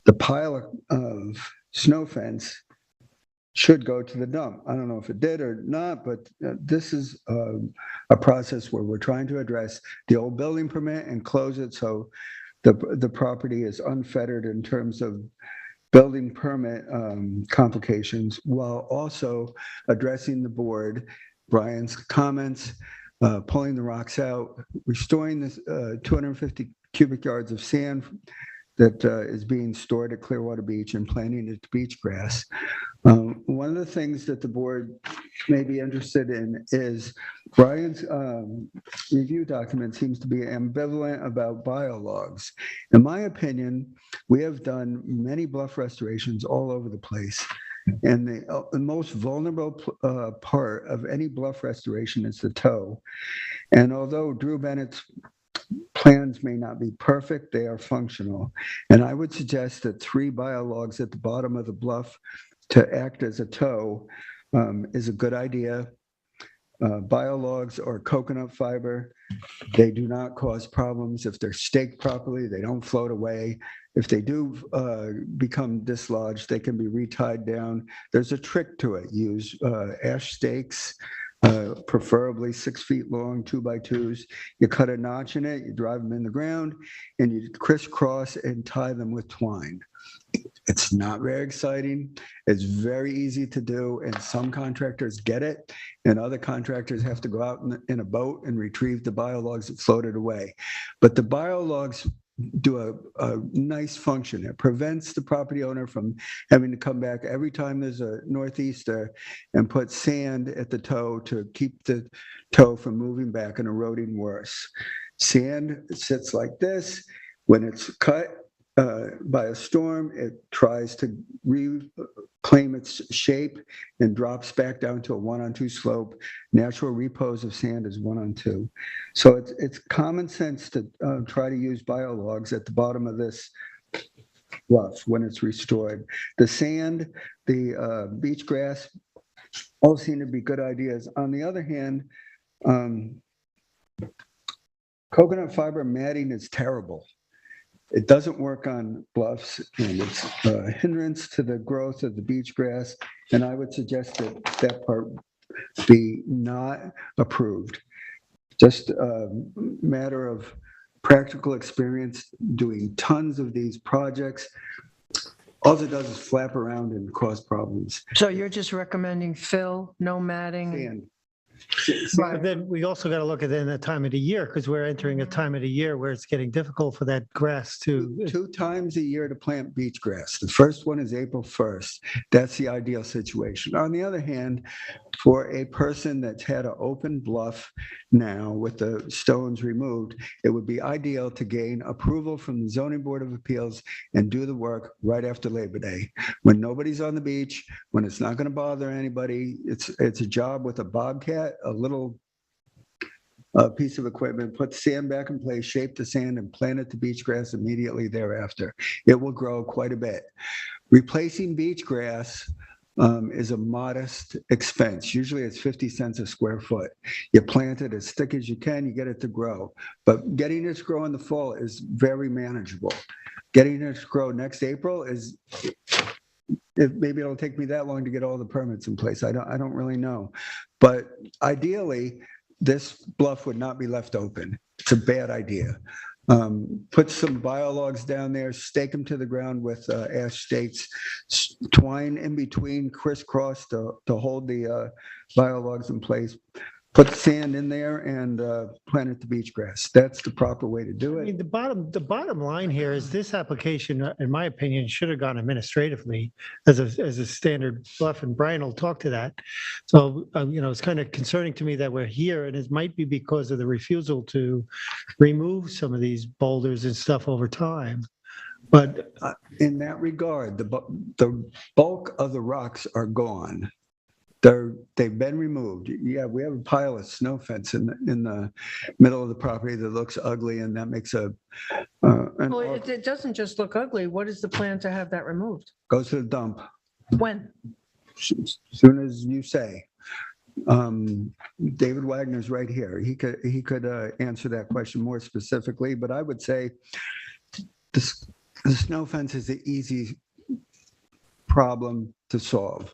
S14: The pile of snow fence should go to the dump. I don't know if it did or not, but this is a process where we're trying to address the old building permit and close it so the property is unfettered in terms of building permit complications, while also addressing the board, Brian's comments, pulling the rocks out, restoring this 250 cubic yards of sand that is being stored at Clearwater Beach and planting it to beach grass. One of the things that the board may be interested in is Brian's review document seems to be ambivalent about biologs. In my opinion, we have done many bluff restorations all over the place. And the most vulnerable part of any bluff restoration is the toe. And although Drew Bennett's plans may not be perfect, they are functional. And I would suggest that 3 biologs at the bottom of the bluff to act as a toe is a good idea. Biologs or coconut fiber, they do not cause problems. If they're staked properly, they don't float away. If they do become dislodged, they can be retied down. There's a trick to it. Use ash stakes, preferably 6 feet long, 2x2s. You cut a notch in it, you drive them in the ground, and you crisscross and tie them with twine. It's not very exciting. It's very easy to do, and some contractors get it, and other contractors have to go out in a boat and retrieve the biologs that floated away. But the biologs do a nice function. It prevents the property owner from having to come back every time there's a northeaster and put sand at the toe to keep the toe from moving back and eroding worse. Sand sits like this. When it's cut by a storm, it tries to reclaim its shape and drops back down to a 1-on-2 slope. Natural repose of sand is 1-on-2. So it's common sense to try to use biologs at the bottom of this bluff when it's restored. The sand, the beach grass, all seem to be good ideas. On the other hand, coconut fiber matting is terrible. It doesn't work on bluffs, and it's a hindrance to the growth of the beach grass, and I would suggest that that part be not approved. Just a matter of practical experience doing tons of these projects. All it does is flap around and cause problems.
S7: So you're just recommending fill, no matting?
S14: And
S2: But then we also got to look at then the time of the year, because we're entering a time of the year where it's getting difficult for that grass to.
S14: 2 times a year to plant beach grass. The first one is April 1st. That's the ideal situation. On the other hand, for a person that's had an open bluff now with the stones removed, it would be ideal to gain approval from the Zoning Board of Appeals and do the work right after Labor Day, when nobody's on the beach, when it's not going to bother anybody. It's a job with a bobcat, a little piece of equipment, put sand back in place, shape the sand, and plant it to beach grass immediately thereafter. It will grow quite a bit. Replacing beach grass is a modest expense. Usually it's 50 cents a square foot. You plant it as thick as you can, you get it to grow. But getting it to grow in the fall is very manageable. Getting it to grow next April is, maybe it'll take me that long to get all the permits in place. I don't really know. But ideally, this bluff would not be left open. It's a bad idea. Put some biologs down there, stake them to the ground with ash stakes, twine in between, crisscross to hold the biologs in place. Put sand in there and plant it to beach grass. That's the proper way to do
S2: I mean,
S14: it.
S2: the bottom line here is this application, in my opinion, should have gone administratively as a standard bluff, and Brian will talk to that. So, it's kind of concerning to me that we're here, and it might be because of the refusal to remove some of these boulders and stuff over time. But
S14: In that regard, the bulk of the rocks are gone. They've been removed. Yeah, we have a pile of snow fence in the middle of the property that looks ugly, and that makes
S7: Well, it doesn't just look ugly. What is the plan to have that removed?
S14: goes to the dump
S7: When?
S14: soon as you say. David Wagner's right here. He could answer that question more specifically, but I would say the snow fence is the easy problem to solve.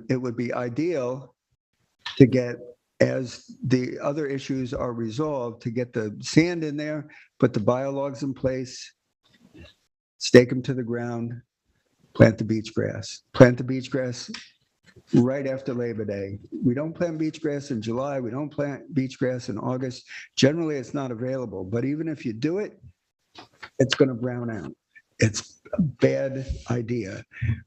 S14: It would be ideal to get, as the other issues are resolved, to get the sand in there, put the biologs in place, stake them to the ground, plant the beach grass. Plant the beach grass right after Labor Day. We don't plant beach grass in July. We don't plant beach grass in August. Generally, it's not available. But even if you do it, it's going to brown out. It's a bad idea.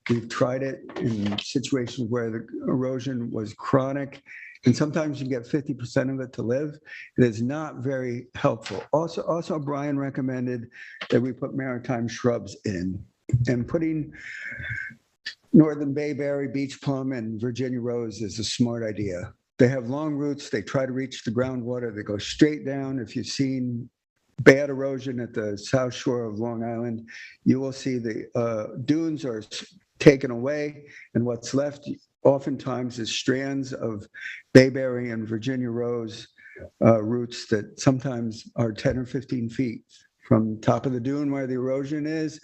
S14: We've tried it in situations where the erosion was chronic, and sometimes you get 50% of it to live. It is not very helpful. Also, Brian recommended that we put maritime shrubs in, and putting northern bayberry, beach plum, and Virginia rose is a smart idea. They have long roots. They try to reach the groundwater. They go straight down. If you've seen bad erosion at the south shore of Long Island, you will see the dunes are taken away, and what's left oftentimes is strands of bayberry and Virginia rose roots that sometimes are 10 or 15 feet from top of the dune where the erosion is,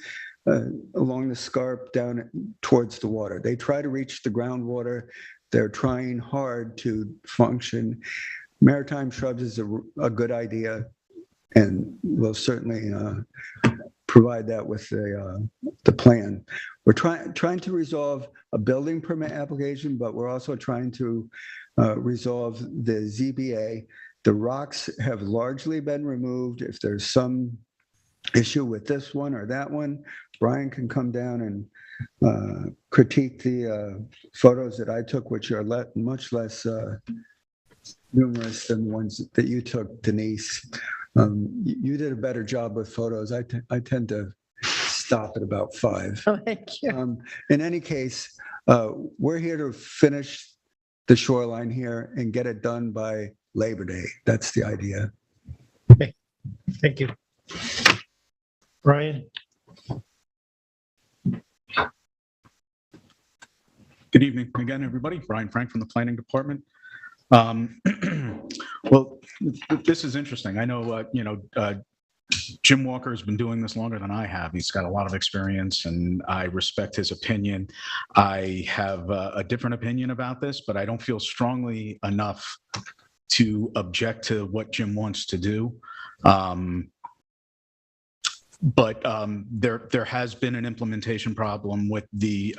S14: along the scarp down towards the water. They try to reach the groundwater. They're trying hard to function. Maritime shrubs is a good idea, and we'll certainly provide that with the plan. We're trying to resolve a building permit application, but we're also trying to resolve the ZBA. The rocks have largely been removed. If there's some issue with this one or that one, Brian can come down and critique the photos that I took, which are much less numerous than the ones that you took, Denise. You did a better job with photos. I tend to stop at about 5.
S7: Oh, thank you.
S14: In any case, we're here to finish the shoreline here and get it done by Labor Day. That's the idea.
S2: Okay, thank you. Brian?
S13: Good evening again, everybody. Brian Frank from the Planning Department. Well, this is interesting. I know, Jim Walker has been doing this longer than I have. He's got a lot of experience, and I respect his opinion. I have a different opinion about this, but I don't feel strongly enough to object to what Jim wants to do. But there has been an implementation problem with the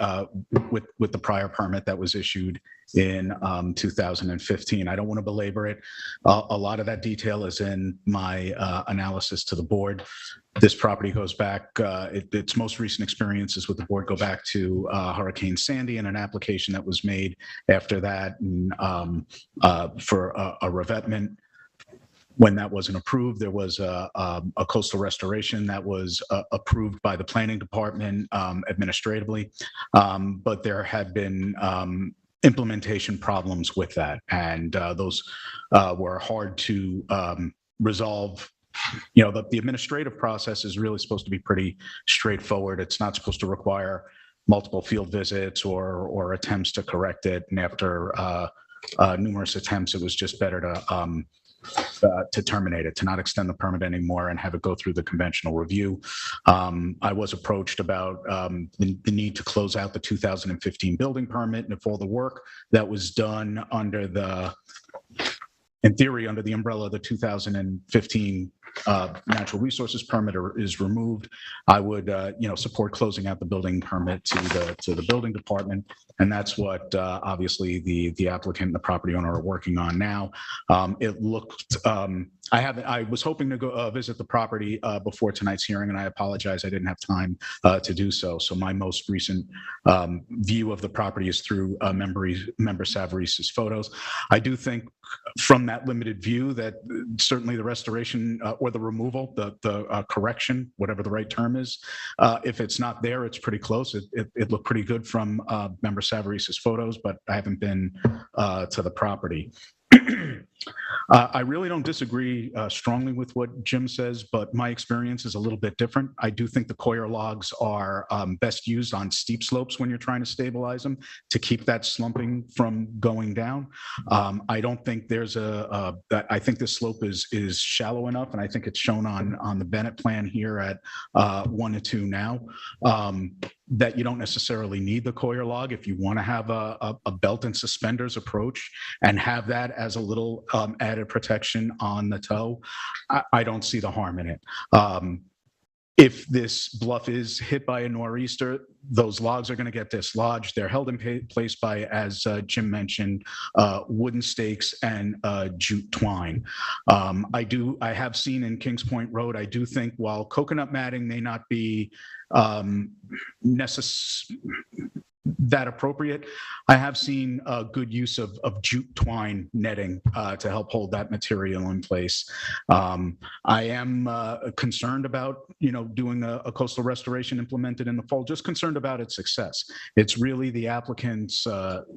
S13: with the prior permit that was issued in 2015. I don't want to belabor it. A lot of that detail is in my analysis to the board. This property goes back, its most recent experiences with the board go back to Hurricane Sandy and an application that was made after that for a revetment. When that wasn't approved, there was a coastal restoration that was approved by the planning department administratively, but there had been implementation problems with that, and those were hard to resolve. The administrative process is really supposed to be pretty straightforward. It's not supposed to require multiple field visits or attempts to correct it, and after numerous attempts, it was just better to terminate it, to not extend the permit anymore and have it go through the conventional review. I was approached about the need to close out the 2015 building permit, and if all the work that was done in theory, under the umbrella of the 2015 natural resources permit is removed, I would, support closing out the building permit to the building department, and that's what obviously the applicant and the property owner are working on now. It looked. I was hoping to go visit the property before tonight's hearing, and I apologize I didn't have time to do so. So my most recent view of the property is through member Savaris's photos. I do think from that limited view that certainly the restoration or the removal, the correction, whatever the right term is, if it's not there, it's pretty close. It looked pretty good from member Savaris's photos, but I haven't been to the property. I really don't disagree strongly with what Jim says, but my experience is a little bit different. I do think the coir logs are best used on steep slopes when you're trying to stabilize them to keep that slumping from going down. I don't think there's I think the slope is shallow enough, and I think it's shown on the Bennett plan here at 1 to 2 now. That you don't necessarily need the coir log if you want to have a belt and suspenders approach and have that as a little added protection on the toe. I don't see the harm in it. if this bluff is hit by a nor'easter, those logs are going to get dislodged. They're held in place by, as Jim mentioned, wooden stakes and jute twine. I have seen in Kings Point Road, I do think while coconut matting may not be that appropriate, I have seen a good use of jute twine netting to help hold that material in place. I am concerned about, doing a coastal restoration implemented in the fall, just concerned about its success. It's really the applicant's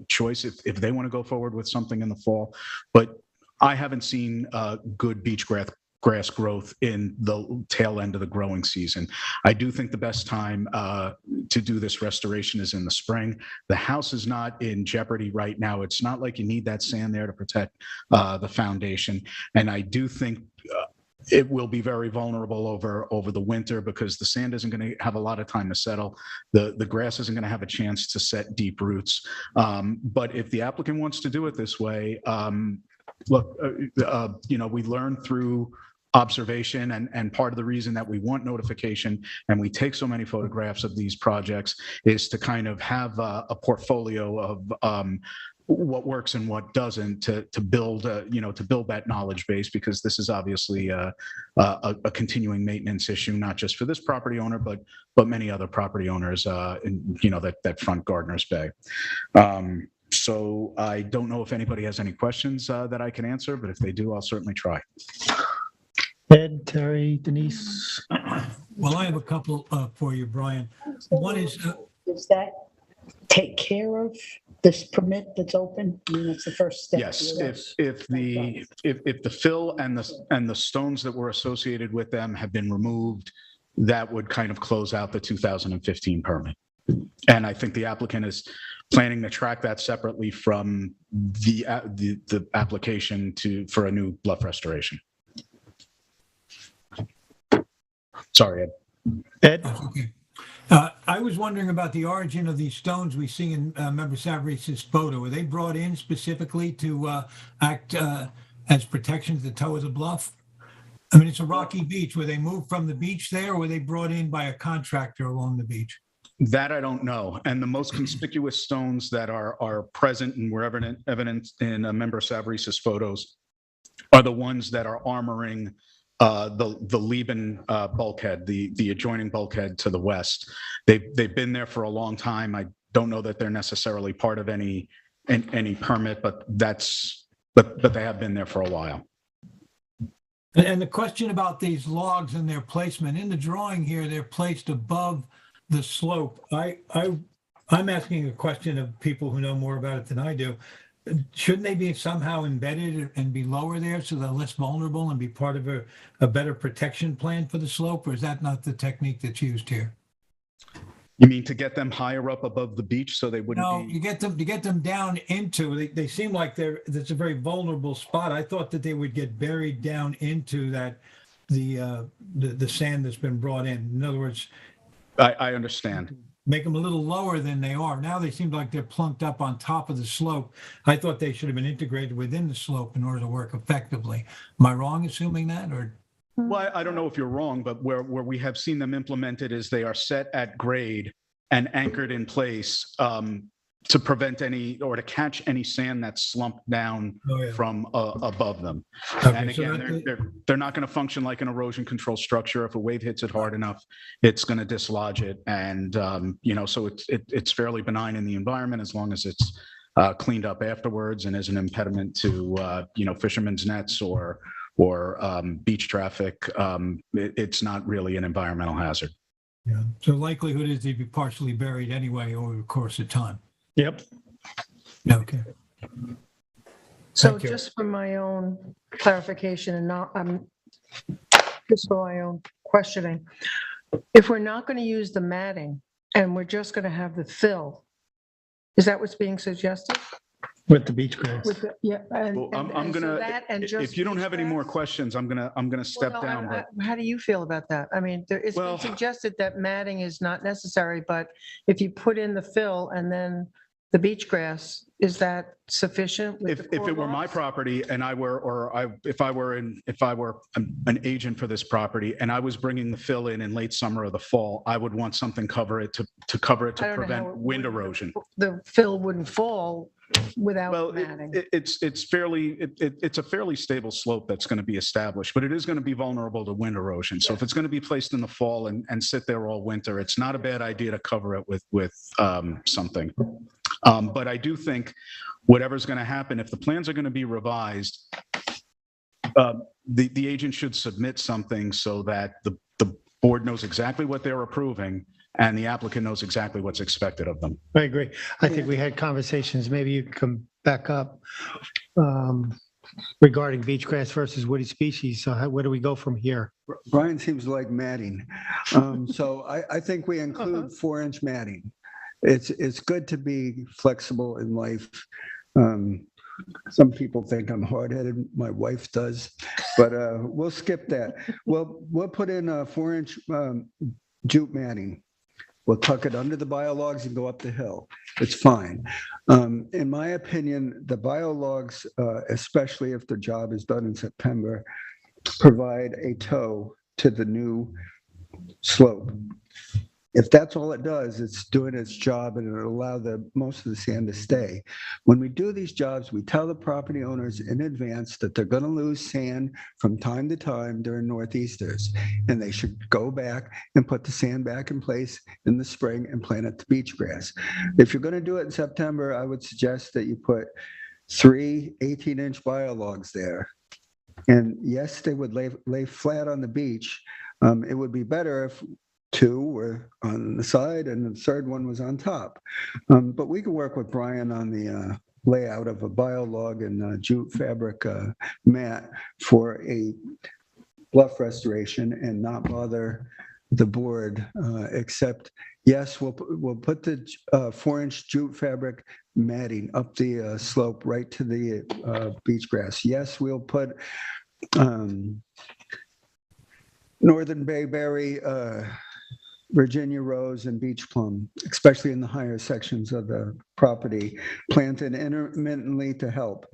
S13: choice if they want to go forward with something in the fall, but I haven't seen good beach grass growth in the tail end of the growing season. I do think the best time to do this restoration is in the spring. The house is not in jeopardy right now. It's not like you need that sand there to protect the foundation. And I do think it will be very vulnerable over the winter because the sand isn't going to have a lot of time to settle. The grass isn't going to have a chance to set deep roots. But if the applicant wants to do it this way, look, we learn through observation, and part of the reason that we want notification and we take so many photographs of these projects is to kind of have a portfolio of what works and what doesn't to build that knowledge base, because this is obviously a continuing maintenance issue, not just for this property owner, but many other property owners in that front Gardner's Bay. So I don't know if anybody has any questions that I can answer, but if they do, I'll certainly try.
S2: Ed, Terry, Denise.
S6: Well, I have a couple for you, Brian. One is,
S3: Does that take care of this permit that's open? I mean, that's the first step.
S13: Yes, if the fill and the stones that were associated with them have been removed, that would kind of close out the 2015 permit. And I think the applicant is planning to track that separately from the application for a new bluff restoration. Sorry, Ed.
S2: Ed?
S6: okay. I was wondering about the origin of these stones we see in Member Savari's photo. Were they brought in specifically to act as protection to the toe of the bluff? I mean, it's a rocky beach. Were they moved from the beach there, or were they brought in by a contractor along the beach?
S13: That I don't know. And the most conspicuous stones that are present and were evident in Member Savari's photos are the ones that are armoring the Lieben bulkhead, the adjoining bulkhead to the west. They've been there for a long time. I don't know that they're necessarily part of any permit, but they have been there for a while.
S6: And the question about these logs and their placement in the drawing here, they're placed above the slope. I'm asking a question of people who know more about it than I do. Shouldn't they be somehow embedded and be lower there so they're less vulnerable and be part of a better protection plan for the slope? Or is that not the technique that's used here?
S13: You mean to get them higher up above the beach so they wouldn't
S6: No, you get them down into, they seem like that's a very vulnerable spot. I thought that they would get buried down into that, the sand that's been brought in. In other words,
S13: I understand.
S6: Make them a little lower than they are. Now they seem like they're plunked up on top of the slope. I thought they should have been integrated within the slope in order to work effectively. Am I wrong assuming that, or?
S13: Well, I don't know if you're wrong, but where we have seen them implemented is they are set at grade and anchored in place to prevent any or to catch any sand that's slumped down from above them.
S6: Okay,
S13: and again, they're not going to function like an erosion control structure. If a wave hits it hard enough, it's going to dislodge it. And, so it's fairly benign in the environment as long as it's cleaned up afterwards and is an impediment to, fishermen's nets or beach traffic. It's not really an environmental hazard.
S6: Yeah. So likelihood is they'd be partially buried anyway over the course of time.
S2: Yep.
S6: Okay.
S7: So
S6: Thank you.
S7: just for my own clarification and just for my own questioning, if we're not going to use the matting and we're just going to have the fill, is that what's being suggested?
S2: With the beach grass.
S7: Yeah.
S13: Well, I'm gonna. If you don't have any more questions, I'm gonna step down. But
S7: How do you feel about that? I mean, it's been suggested that matting is not necessary, but if you put in the fill and then the beach grass, is that sufficient? with
S13: If
S7: the
S13: it were
S7: core
S13: my
S7: lots?
S13: property and if I were an agent for this property and I was bringing the fill in late summer or the fall, I would want something cover it to cover it
S7: I
S13: to
S7: don't know how
S13: prevent
S7: it
S13: wind
S7: would-
S13: erosion.
S7: The fill wouldn't fall without
S13: Well,
S7: matting.
S13: it's a fairly stable slope that's going to be established, but it is going to be vulnerable to wind erosion. So if it's going to be placed in the fall and sit there all winter, it's not a bad idea to cover it with something. But I do think whatever's going to happen, if the plans are going to be revised, the agent should submit something so that the board knows exactly what they're approving and the applicant knows exactly what's expected of them.
S2: I agree. I think we had conversations, maybe you can come back up regarding beach grass versus woody species. So where do we go from here?
S14: Brian seems to like matting. So I think we include 4-inch matting. It's good to be flexible in life. Some people think I'm hard-headed. My wife does, but we'll skip that. We'll put in a 4-inch jute matting. We'll tuck it under the biologs and go up the hill. It's fine. In my opinion, the biologs, especially if the job is done in September, provide a toe to the new slope. If that's all it does, it's doing its job and it'll allow most of the sand to stay. When we do these jobs, we tell the property owners in advance that they're going to lose sand from time to time during northeasters, and they should go back and put the sand back in place in the spring and plant it to beach grass. If you're going to do it in September, I would suggest that you put 3 18-inch biologs there. And yes, they would lay flat on the beach. It would be better if 2 were on the side and the third one was on top. But we can work with Brian on the layout of a biolog and jute fabric mat for a bluff restoration and not bother the board, except, yes, we'll put the 4-inch jute fabric matting up the slope right to the beach grass. Yes, we'll put northern bayberry, Virginia rose and beach plum, especially in the higher sections of the property, planted intermittently to help.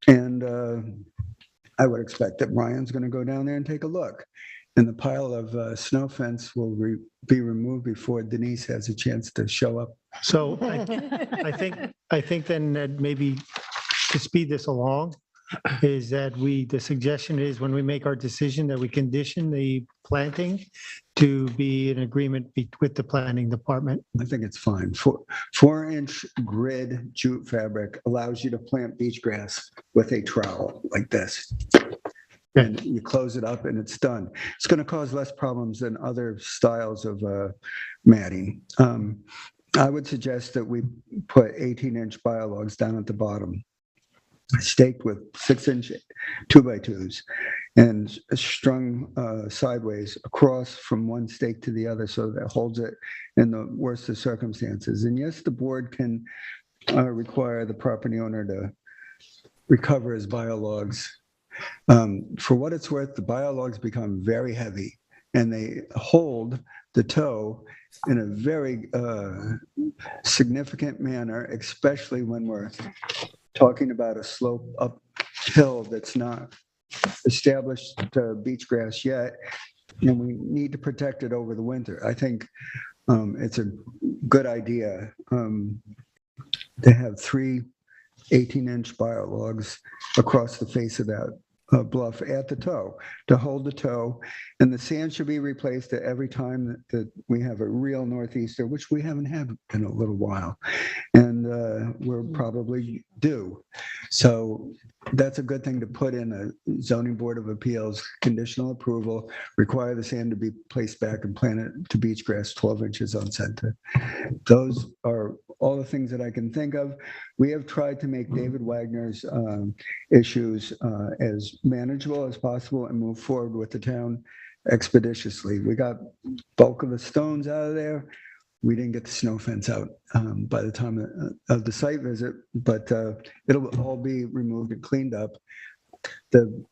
S14: And I would expect that Brian's going to go down there and take a look. And the pile of snow fence will be removed before Denise has a chance to show up.
S2: So I think then that maybe to speed this along is that the suggestion is when we make our decision that we condition the planting to be in agreement with the planning department.
S14: I think it's fine. 4-inch grid jute fabric allows you to plant beach grass with a trowel like this. And you close it up and it's done. It's going to cause less problems than other styles of matting. I would suggest that we put 18-inch biologs down at the bottom, staked with 6-inch 2x2s and strung sideways across from one stake to the other so that holds it in the worst of circumstances. And yes, the board can require the property owner to recover his biologs. For what it's worth, the biologs become very heavy and they hold the toe in a very significant manner, especially when we're talking about a slope uphill that's not established beach grass yet, and we need to protect it over the winter. I think it's a good idea to have 3 18-inch biologs across the face of that bluff at the toe to hold the toe, and the sand should be replaced at every time that we have a real northeaster, which we haven't had in a little while, and we're probably due. So that's a good thing to put in a zoning board of appeals conditional approval, require the sand to be placed back and planted to beach grass 12 inches on center. Those are all the things that I can think of. We have tried to make David Wagner's issues as manageable as possible and move forward with the town expeditiously. We got bulk of the stones out of there. We didn't get the snow fence out by the time of the site visit, but it'll all be removed and cleaned up. The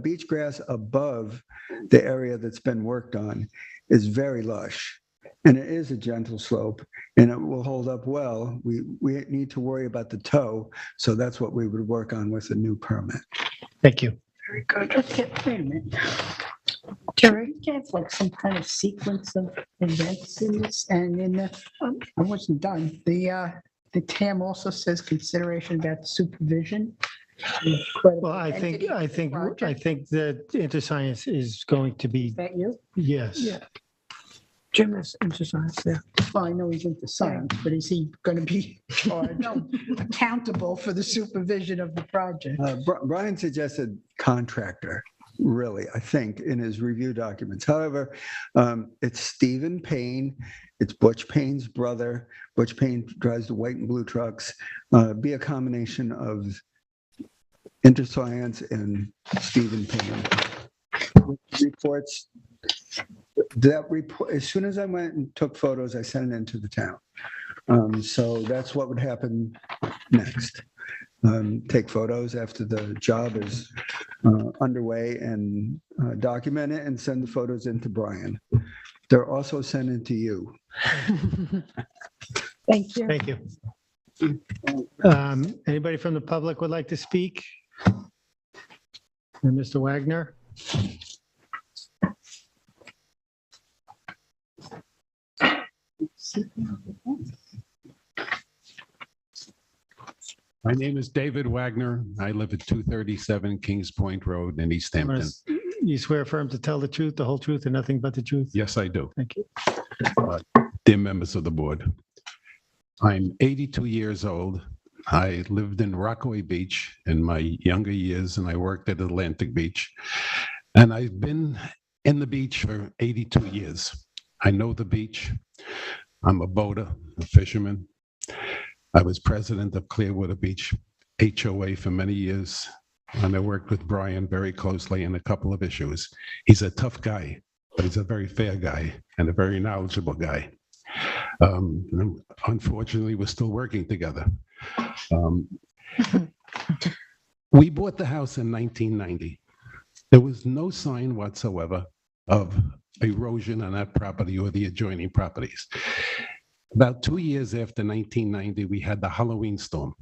S14: beach grass above the area that's been worked on is very lush. And it is a gentle slope, and it will hold up well. We need to worry about the toe, so that's what we would work on with a new permit.
S2: Thank you.
S3: Very good. Let's get, wait a minute. Jerry, you have like some kind of sequence of events in this, and in the, I wasn't done. The TAM also says consideration about supervision.
S2: Well, I think that InterScience is going to be,
S3: Is that you?
S2: yes.
S7: Yeah. Jim is into science, yeah.
S3: Well, I know he's into science, but is he going to be accountable for the supervision of the project?
S14: Brian suggested contractor, really, I think, in his review documents. However, it's Stephen Payne, it's Butch Payne's brother. Butch Payne drives the white and blue trucks. Be a combination of InterScience and Stephen Payne. Reports. That report, as soon as I went and took photos, I sent it into the town. So that's what would happen next. Take photos after the job is underway and document it and send the photos into Brian. They're also sent into you.
S7: Thank you.
S2: Thank you. Anybody from the public would like to speak? And Mr. Wagner?
S15: My name is David Wagner. I live at 237 Kings Point Road in East Hampton.
S2: You swear affirm to tell the truth, the whole truth, and nothing but the truth?
S15: Yes, I do.
S2: Thank you.
S15: Dear members of the board, I'm 82 years old. I lived in Rockaway Beach in my younger years, and I worked at Atlantic Beach. And I've been in the beach for 82 years. I know the beach. I'm a boater, a fisherman. I was president of Clearwater Beach HOA for many years, and I worked with Brian very closely in a couple of issues. He's a tough guy, but he's a very fair guy and a very knowledgeable guy. Unfortunately, we're still working together. We bought the house in 1990. There was no sign whatsoever of erosion on that property or the adjoining properties. About 2 years after 1990, we had the Halloween storm.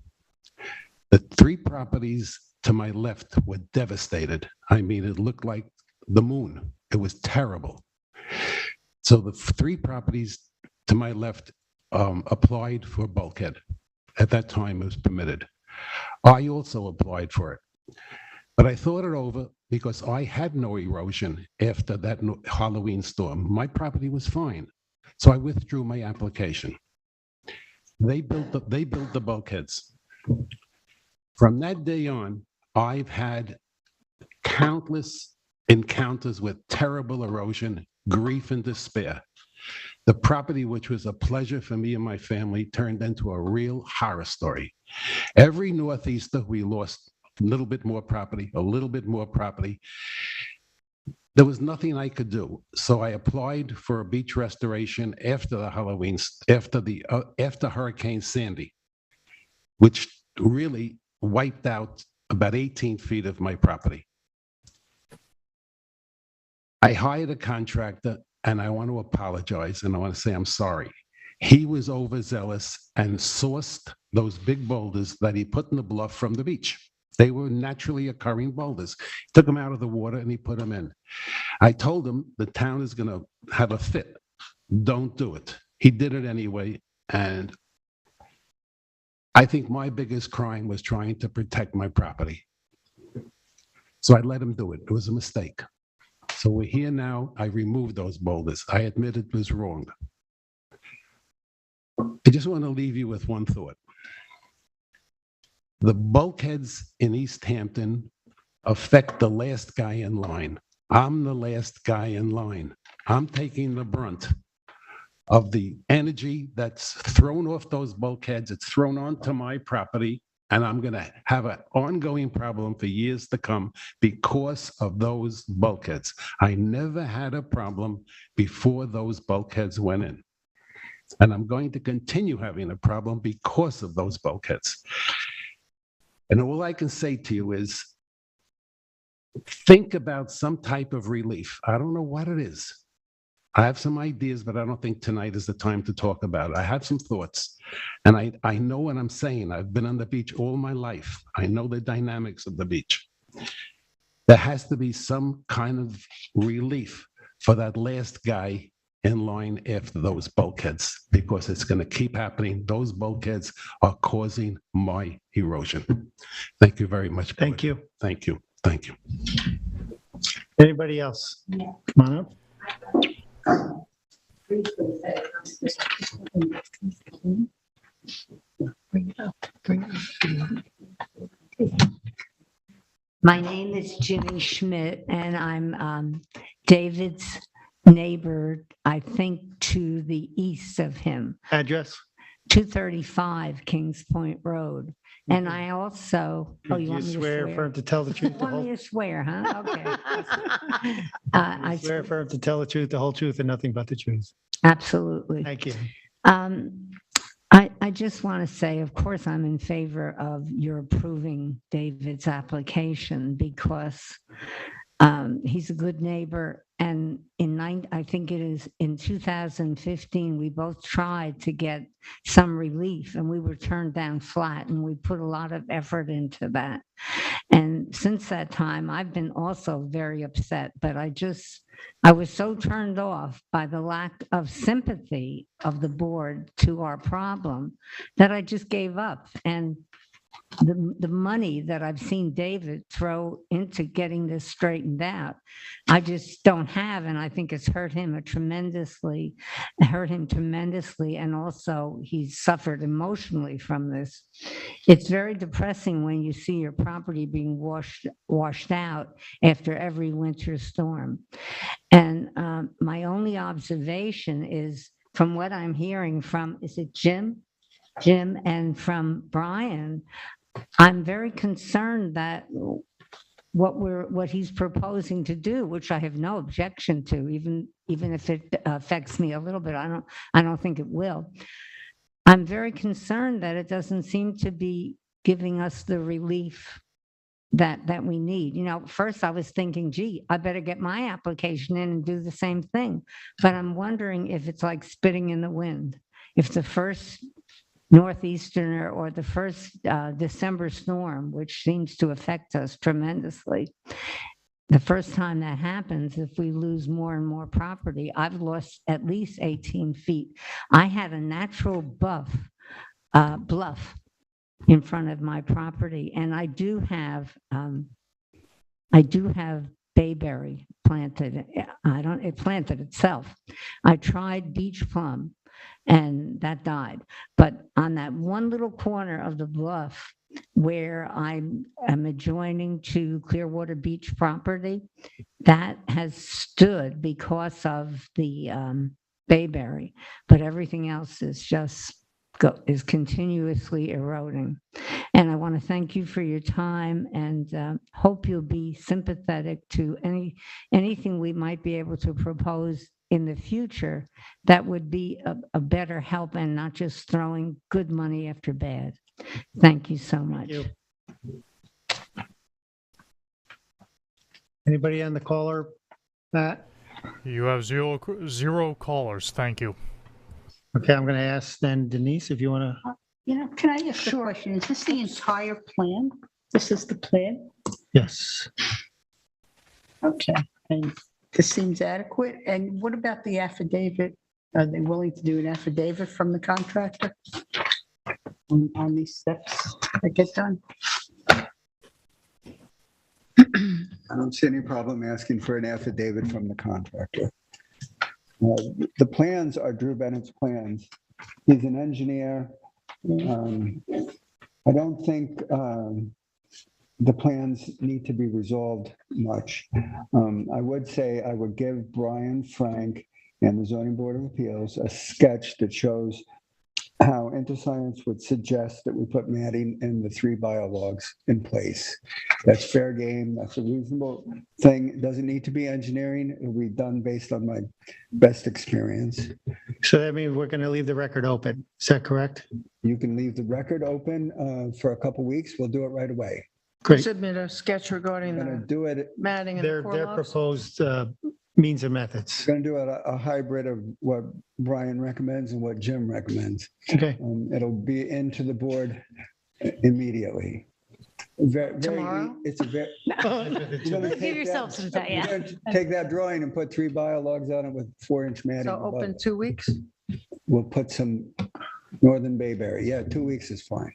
S15: The 3 properties to my left were devastated. I mean, it looked like the moon. It was terrible. So the 3 properties to my left applied for bulkhead. At that time, it was permitted. I also applied for it. But I thought it over because I had no erosion after that Halloween storm. My property was fine. So I withdrew my application. They built the bulkheads. From that day on, I've had countless encounters with terrible erosion, grief, and despair. The property, which was a pleasure for me and my family, turned into a real horror story. Every northeaster, we lost a little bit more property, a little bit more property. There was nothing I could do. So I applied for a beach restoration after the Halloween, after Hurricane Sandy, which really wiped out about 18 feet of my property. I hired a contractor, and I want to apologize, and I want to say I'm sorry. He was overzealous and sourced those big boulders that he put in the bluff from the beach. They were naturally occurring boulders. He took them out of the water and he put them in. I told him the town is going to have a fit. Don't do it. He did it anyway. And I think my biggest crime was trying to protect my property. So I let him do it. It was a mistake. So we're here now. I removed those boulders. I admit it was wrong. I just want to leave you with one thought. The bulkheads in East Hampton affect the last guy in line. I'm the last guy in line. I'm taking the brunt of the energy that's thrown off those bulkheads. It's thrown onto my property, and I'm going to have an ongoing problem for years to come because of those bulkheads. I never had a problem before those bulkheads went in. And I'm going to continue having a problem because of those bulkheads. And all I can say to you is, think about some type of relief. I don't know what it is, I have some ideas, but I don't think tonight is the time to talk about it. I have some thoughts, and I know what I'm saying. I've been on the beach all my life. I know the dynamics of the beach. There has to be some kind of relief for that last guy in line after those bulkheads, because it's going to keep happening. Those bulkheads are causing my erosion. Thank you very much.
S2: Thank you.
S15: Thank you. Thank you.
S2: Anybody else? Come on up.
S16: My name is Ginny Schmidt, and I'm David's neighbor, I think, to the east of him.
S2: Address?
S16: 235 Kings Point Road. And I also, oh, you want me to
S2: swear
S16: swear?
S2: affirm to tell the truth,
S16: You
S2: the
S16: want me
S2: whole,
S16: to swear, huh? Okay.
S2: I swear affirm to tell the truth, the whole truth, and nothing but the truth.
S16: Absolutely.
S2: Thank you.
S16: I just want to say, of course, I'm in favor of your approving David's application because he's a good neighbor. And I think it is in 2015, we both tried to get some relief and we were turned down flat, and we put a lot of effort into that. And since that time, I've been also very upset, but I was so turned off by the lack of sympathy of the board to our problem that I just gave up. And the money that I've seen David throw into getting this straightened out, I just don't have, and I think it's hurt him tremendously, and also he's suffered emotionally from this. It's very depressing when you see your property being washed out after every winter storm. And my only observation is, from what I'm hearing from, is it Jim, and from Brian, I'm very concerned that what he's proposing to do, which I have no objection to, even if it affects me a little bit, I don't think it will. I'm very concerned that it doesn't seem to be giving us the relief that we need. You know, first I was thinking, gee, I better get my application in and do the same thing. But I'm wondering if it's like spitting in the wind. If the first northeasterner or the first December storm, which seems to affect us tremendously, the first time that happens, if we lose more and more property, I've lost at least 18 feet. I had a natural bluff in front of my property, and I do have bayberry planted. It planted itself. I tried beach plum, and that died. But on that one little corner of the bluff where I am adjoining to Clearwater Beach property, that has stood because of the bayberry, but everything else is continuously eroding. And I want to thank you for your time, and hope you'll be sympathetic to anything we might be able to propose in the future that would be a better help, and not just throwing good money after bad. Thank you so much.
S2: Thank you. Anybody on the caller, Matt?
S1: You have zero callers. Thank you.
S2: Okay, I'm going to ask then Denise if you want to.
S3: Can I ask a question? Is this the entire plan? This is the plan?
S2: Yes.
S3: Okay, and this seems adequate. And what about the affidavit? Are they willing to do an affidavit from the contractor on these steps that get done?
S14: I don't see any problem asking for an affidavit from the contractor. The plans are Drew Bennett's plans. He's an engineer. I don't think the plans need to be resolved much. I would say I would give Brian Frank and the Zoning Board of Appeals a sketch that shows how InterScience would suggest that we put matting in the 3 biologs in place. That's fair game. That's a reasonable thing. It doesn't need to be engineering. It will be done based on my best experience.
S2: So that means we're going to leave the record open. Is that correct?
S14: You can leave the record open for a couple weeks. We'll do it right away.
S2: Great.
S7: Submit a sketch regarding
S14: I'm going to do it.
S7: matting and the
S2: Their
S7: core logs.
S2: proposed means and methods.
S14: Going to do a hybrid of what Brian recommends and what Jim recommends.
S2: Okay.
S14: It'll be into the board immediately.
S7: Tomorrow?
S14: It's a very.
S4: Give yourself some time, yeah.
S14: Take that drawing and put 3 biologs on it with 4-inch matting.
S7: So
S14: above
S7: open
S14: it.
S7: 2 weeks?
S14: We'll put some northern bayberry. Yeah, 2 weeks is fine.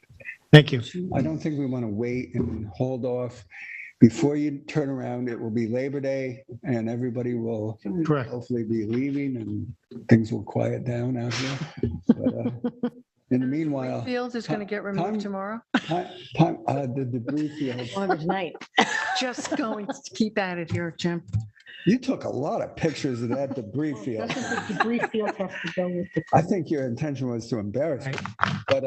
S2: Thank you.
S14: I don't think we want to wait and hold off. Before you turn around, it will be Labor Day and everybody will
S2: Correct.
S14: hopefully be leaving and things will quiet down out here. But, in the meanwhile.
S7: Fields is going to get removed tomorrow?
S14: The debris field.
S4: Longer tonight.
S7: Just going to keep at it here, Jim.
S14: You took a lot of pictures of that debris field.
S3: Doesn't the debris field have to go with the?
S14: I think your intention was to embarrass me. But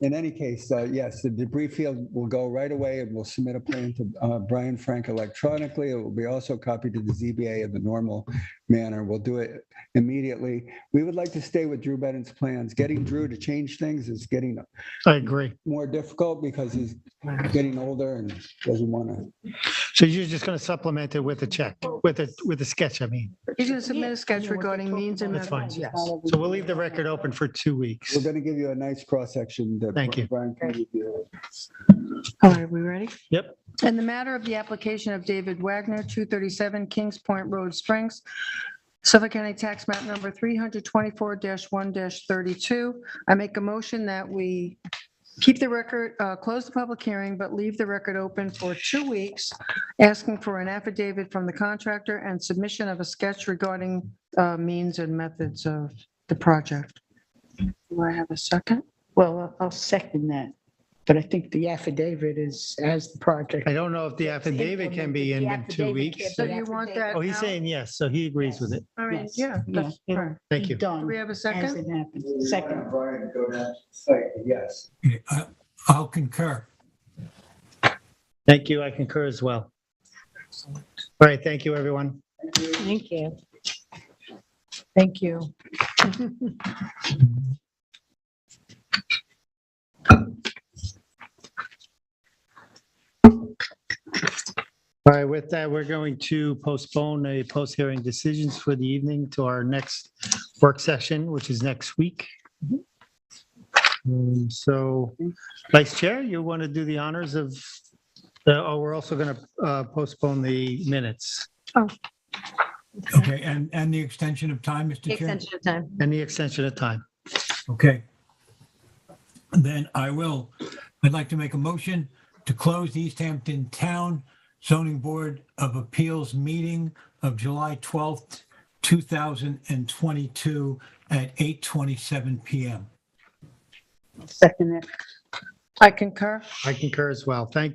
S14: in any case, yes, the debris field will go right away and we'll submit a plan to Brian Frank electronically. It will be also copied to the ZBA in the normal manner. We'll do it immediately. We would like to stay with Drew Bennett's plans. Getting Drew to change things is getting
S2: I agree.
S14: more difficult because he's getting older and doesn't want to.
S2: So you're just going to supplement it with a check, with a sketch, I mean.
S7: He's going to submit a sketch regarding means and
S2: That's fine.
S7: methods, yes.
S2: So we'll leave the record open for 2 weeks.
S14: We're going to give you a nice cross-section that
S2: Thank you.
S14: Brian can review.
S7: All right, we ready?
S2: Yep.
S7: In the matter of the application of David Wagner, 237 Kings Point Road, Springs, Suffolk County Tax Map Number 324-1-32, I make a motion that we keep the record, close the public hearing, but leave the record open for 2 weeks, asking for an affidavit from the contractor and submission of a sketch regarding means and methods of the project. Do I have a second?
S3: Well, I'll second that, but I think the affidavit is as the project.
S2: I don't know if the affidavit can be in 2 weeks.
S7: So you want that?
S2: Oh, he's
S7: out?
S2: saying yes, so he agrees with it.
S7: All right,
S3: Yes.
S7: yeah, that's
S3: Yeah.
S7: fine.
S2: Thank you.
S3: Done
S7: Do we have a
S3: as
S7: second?
S3: it happens. Second.
S14: Brian, go down to site, yes.
S6: Okay, I'll concur.
S2: Thank you. I concur as well. All right. Thank you, everyone.
S4: Thank you.
S7: Thank you.
S2: All right, with that, we're going to postpone a post-hearing decisions for the evening to our next work session, which is next week. So, Vice Chair, you want to do the honors of, we're also going to postpone the minutes
S6: Okay, and the extension of time, Mr. Chair?
S4: Extension of time.
S2: and the extension of time.
S6: Okay. Then I'd like to make a motion to close the East Hampton Town Zoning Board of Appeals meeting of July 12th, 2022 at 8:27 PM.
S3: Second that.
S7: I concur.
S2: I concur as well. Thank